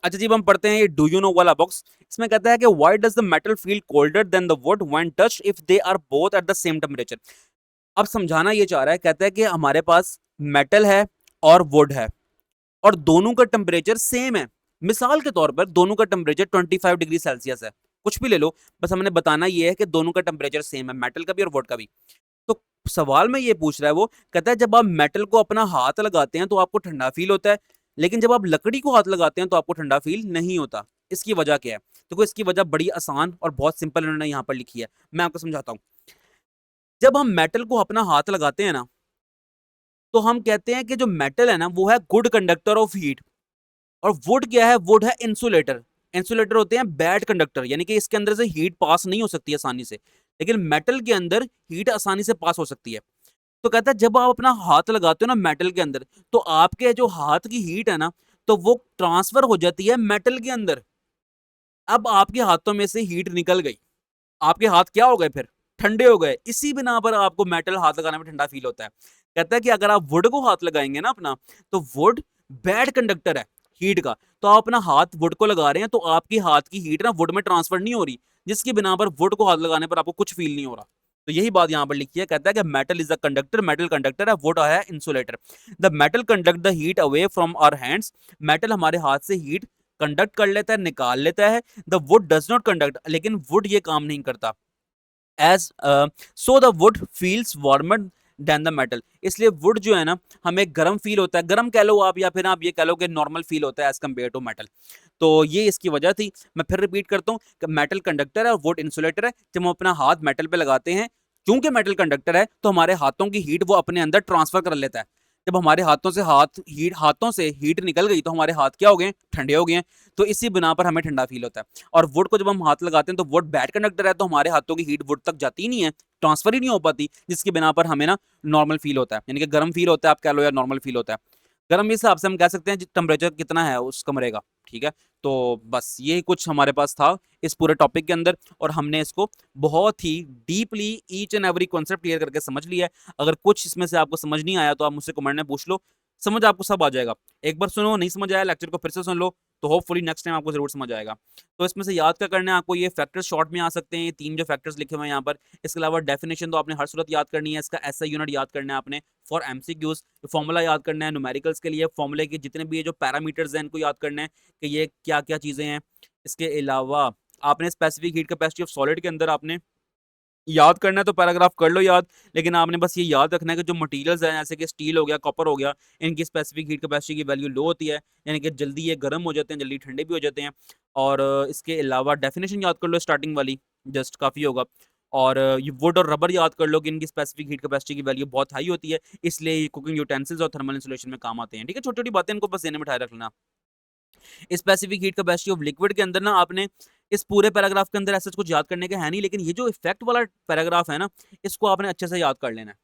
अच्छा जी, हम पढ़ते हैं ये डू यू नो वाला बॉक्स। इसमें कहता है कि why does the metal feel colder than the wood when touched if they are both at the same temperature. अब समझाना ये चाह रहा है, कहता है कि हमारे पास मेटल है और वुड है, और दोनों का टेम्परेचर सेम है। मिसाल के तौर पर दोनों का टेम्परेचर 25 डिग्री सेल्सियस है, कुछ भी ले लो, बस हमने बताना ये है कि दोनों का टेम्परेचर सेम है, मेटल का भी और वुड का भी। तो सवाल में ये पूछ रहा है, वो कहता है जब आप मेटल को अपना हाथ लगाते हैं तो आपको ठंडा फील होता है, लेकिन जब आप लकड़ी को हाथ लगाते हैं तो आपको ठंडा फील नहीं होता। इसकी वजह क्या है? देखो, इसकी वजह बड़ी आसान और बहुत सिंपल इन्होंने यहाँ पर लिखी है, मैं आपको समझाता हूँ। जब हम मेटल को अपना हाथ लगाते हैं ना, तो हम कहते हैं कि जो मेटल है ना, वो है गुड कंडक्टर ऑफ हीट, और वुड क्या है? वुड है इंसुलेटर। इंसुलेटर होते हैं बैड कंडक्टर, यानी कि इसके अंदर से हीट पास नहीं हो सकती आसानी से, लेकिन मेटल के अंदर हीट आसानी से पास हो सकती है। तो कहता है जब आप अपना हाथ लगाते हो ना मेटल के अंदर, तो आपके जो हाथ की हीट है ना, तो वो ट्रांसफर हो जाती है मेटल के अंदर। अब आपके हाथों में से हीट निकल गई, आपके हाथ क्या हो गए? फिर ठंडे हो गए। इसी बिना पर आपको मेटल हाथ लगाने में ठंडा फील होता है। कहता है कि अगर आप वुड को हाथ लगाएंगे ना अपना, तो वुड बैड कंडक्टर है हीट का, तो आप अपना हाथ वुड को लगा रहे हैं, तो आपकी हाथ की हीट ना वुड में ट्रांसफर नहीं हो रही, जिसकी बिना पर वुड को हाथ लगाने पर आपको कुछ फील नहीं हो रहा। तो यही बात यहाँ पर लिखी है। कहता है कि metal is a conductor, metal conductor है, वुड है insulator. The metal conduct the heat away from our hands. Metal हमारे हाथ से हीट कंडक्ट कर लेता है, निकाल लेता है। The wood does not conduct, लेकिन वुड ये काम नहीं करता। As so the wood feels warmer than the metal. इसलिए वुड जो है ना, हमें गर्म फील होता है, गर्म कह लो आप, या फिर आप ये कह लो कि नॉर्मल फील होता है एज कम्पेयर टू मेटल। तो ये इसकी वजह थी। मैं फिर रिपीट करता हूँ कि मेटल कंडक्टर है और वुड इंसुलेटर है। जब हम अपना हाथ मेटल पे लगाते हैं, चूंकि मेटल कंडक्टर है, तो हमारे हाथों की हीट वो अपने अंदर ट्रांसफर कर लेता है। जब हमारे हाथों से हीट निकल गई, तो हमारे हाथ क्या हो गए? ठंडे हो गए हैं। तो इसी बिना पर हमें ठंडा फील होता है। और वुड को जब हम हाथ लगाते हैं, तो वुड बैड कंडक्टर है, तो हमारे हाथों की हीट वुड तक जाती ही नहीं है, ट्रांसफर ही नहीं हो पाती, जिसकी बिना पर हमें ना नॉर्मल फील होता है, यानी कि गर्म फील होता है, आप कह लो, या नॉर्मल फील होता है। गर्म इस हिसाब से हम कह सकते हैं टेम्परेचर कितना है उस कमरे का, ठीक है। तो बस यही कुछ हमारे पास था इस पूरे टॉपिक के अंदर, और हमने इसको बहुत ही deeply each and every concept clear करके समझ लिया है। अगर कुछ इसमें से आपको समझ नहीं आया तो आप मुझसे कमेंट में पूछ लो, समझ आपको सब आ जाएगा। एक बार सुनो, नहीं समझ आया लेक्चर को फिर से सुन लो, तो होपफुली नेक्स्ट टाइम आपको जरूर समझ आएगा। तो इसमें से याद क्या करना है आपको, ये फैक्टर्स शॉर्ट में आ सकते हैं, ये 3 जो फैक्टर्स लिखे हुए हैं यहाँ पर। इसके अलावा डेफिनेशन तो आपने हर सूरत याद करनी है, इसका एसआई यूनिट याद करना है आपने फॉर एमसीक्यूज, फॉर्मूला याद करना है न्यूमेरिकल्स के लिए, फॉर्मूले के जितने भी ये जो पैरामीटर्स हैं इनको याद करना है कि ये क्या क्या चीज़ें हैं। इसके अलावा आपने specific heat capacity of solid के अंदर आपने याद करना है तो पैराग्राफ कर लो याद, लेकिन आपने बस ये याद रखना है कि जो मटेरियल्स हैं जैसे कि स्टील हो गया, कॉपर हो गया, इनकी स्पेसिफिक हीट कैपेसिटी की वैल्यू लो होती है, यानी कि जल्दी ये गर्म हो जाते हैं, जल्दी ठंडे भी हो जाते हैं। और इसके अलावा डेफिनेशन याद कर लो स्टार्टिंग वाली, जस्ट काफ़ी होगा। और ये वुड और रबर याद कर लो कि इनकी स्पेसिफिक हीट कैपेसिटी की वैल्यू बहुत हाई होती है, इसलिए ये कुकिंग यूटेंसिल्स और थर्मल इंसुलेशन में काम आते हैं। ठीक है, छोटी छोटी बातें इनको बस ध्यान में बिठाए रखना। Specific heat capacity of liquid के अंदर ना आपने इस पूरे पैराग्राफ के अंदर ऐसा कुछ याद करने का है नहीं, लेकिन ये जो इफेक्ट वाला पैराग्राफ है ना, इसको आपने अच्छे से याद कर लेना है।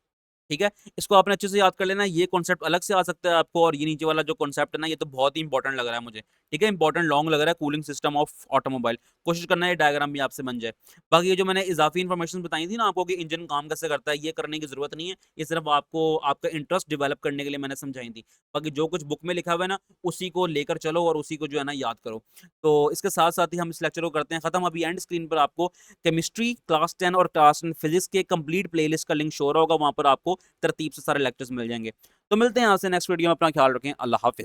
ठीक है, इसको आपने अच्छे से याद कर लेना है। ये कॉन्सेप्ट अलग से आ सकता है आपको, और ये नीचे वाला जो कॉन्सेप्ट है ना, ये तो बहुत ही इंपॉर्टेंट लग रहा है मुझे। ठीक है, इंपॉर्टेंट लॉन्ग लग रहा है, कूलिंग सिस्टम ऑफ ऑटोमोबाइल। कोशिश करना है ये डायग्राम भी आपसे बन जाए। बाकी ये जो मैंने इजाफी इन्फॉर्मेशन बताई थी ना आपको कि इंजन काम कैसे करता है, ये करने की जरूरत नहीं है, ये सिर्फ आपको आपका इंटरेस्ट डेवलप करने के लिए मैंने समझाई थी। बाकी जो कुछ बुक में लिखा हुआ है ना, उसी को लेकर चलो और उसी को जो है ना याद करो। तो इसके साथ साथ ही हम इस लेक्चर को करते हैं खत्म। अभी एंड स्क्रीन पर आपको केमिस्ट्री क्लास 10 और क्लास 10 फिजिक्स के कंप्लीट प्लेलिस्ट का लिंक शो हो रहा होगा, वहां पर आपको तरतीब से सारे लेक्चर्स मिल जाएंगे। तो मिलते हैं यहाँ से नेक्स्ट वीडियो में, अपना ख्याल रखें, अल्लाह हाफिज।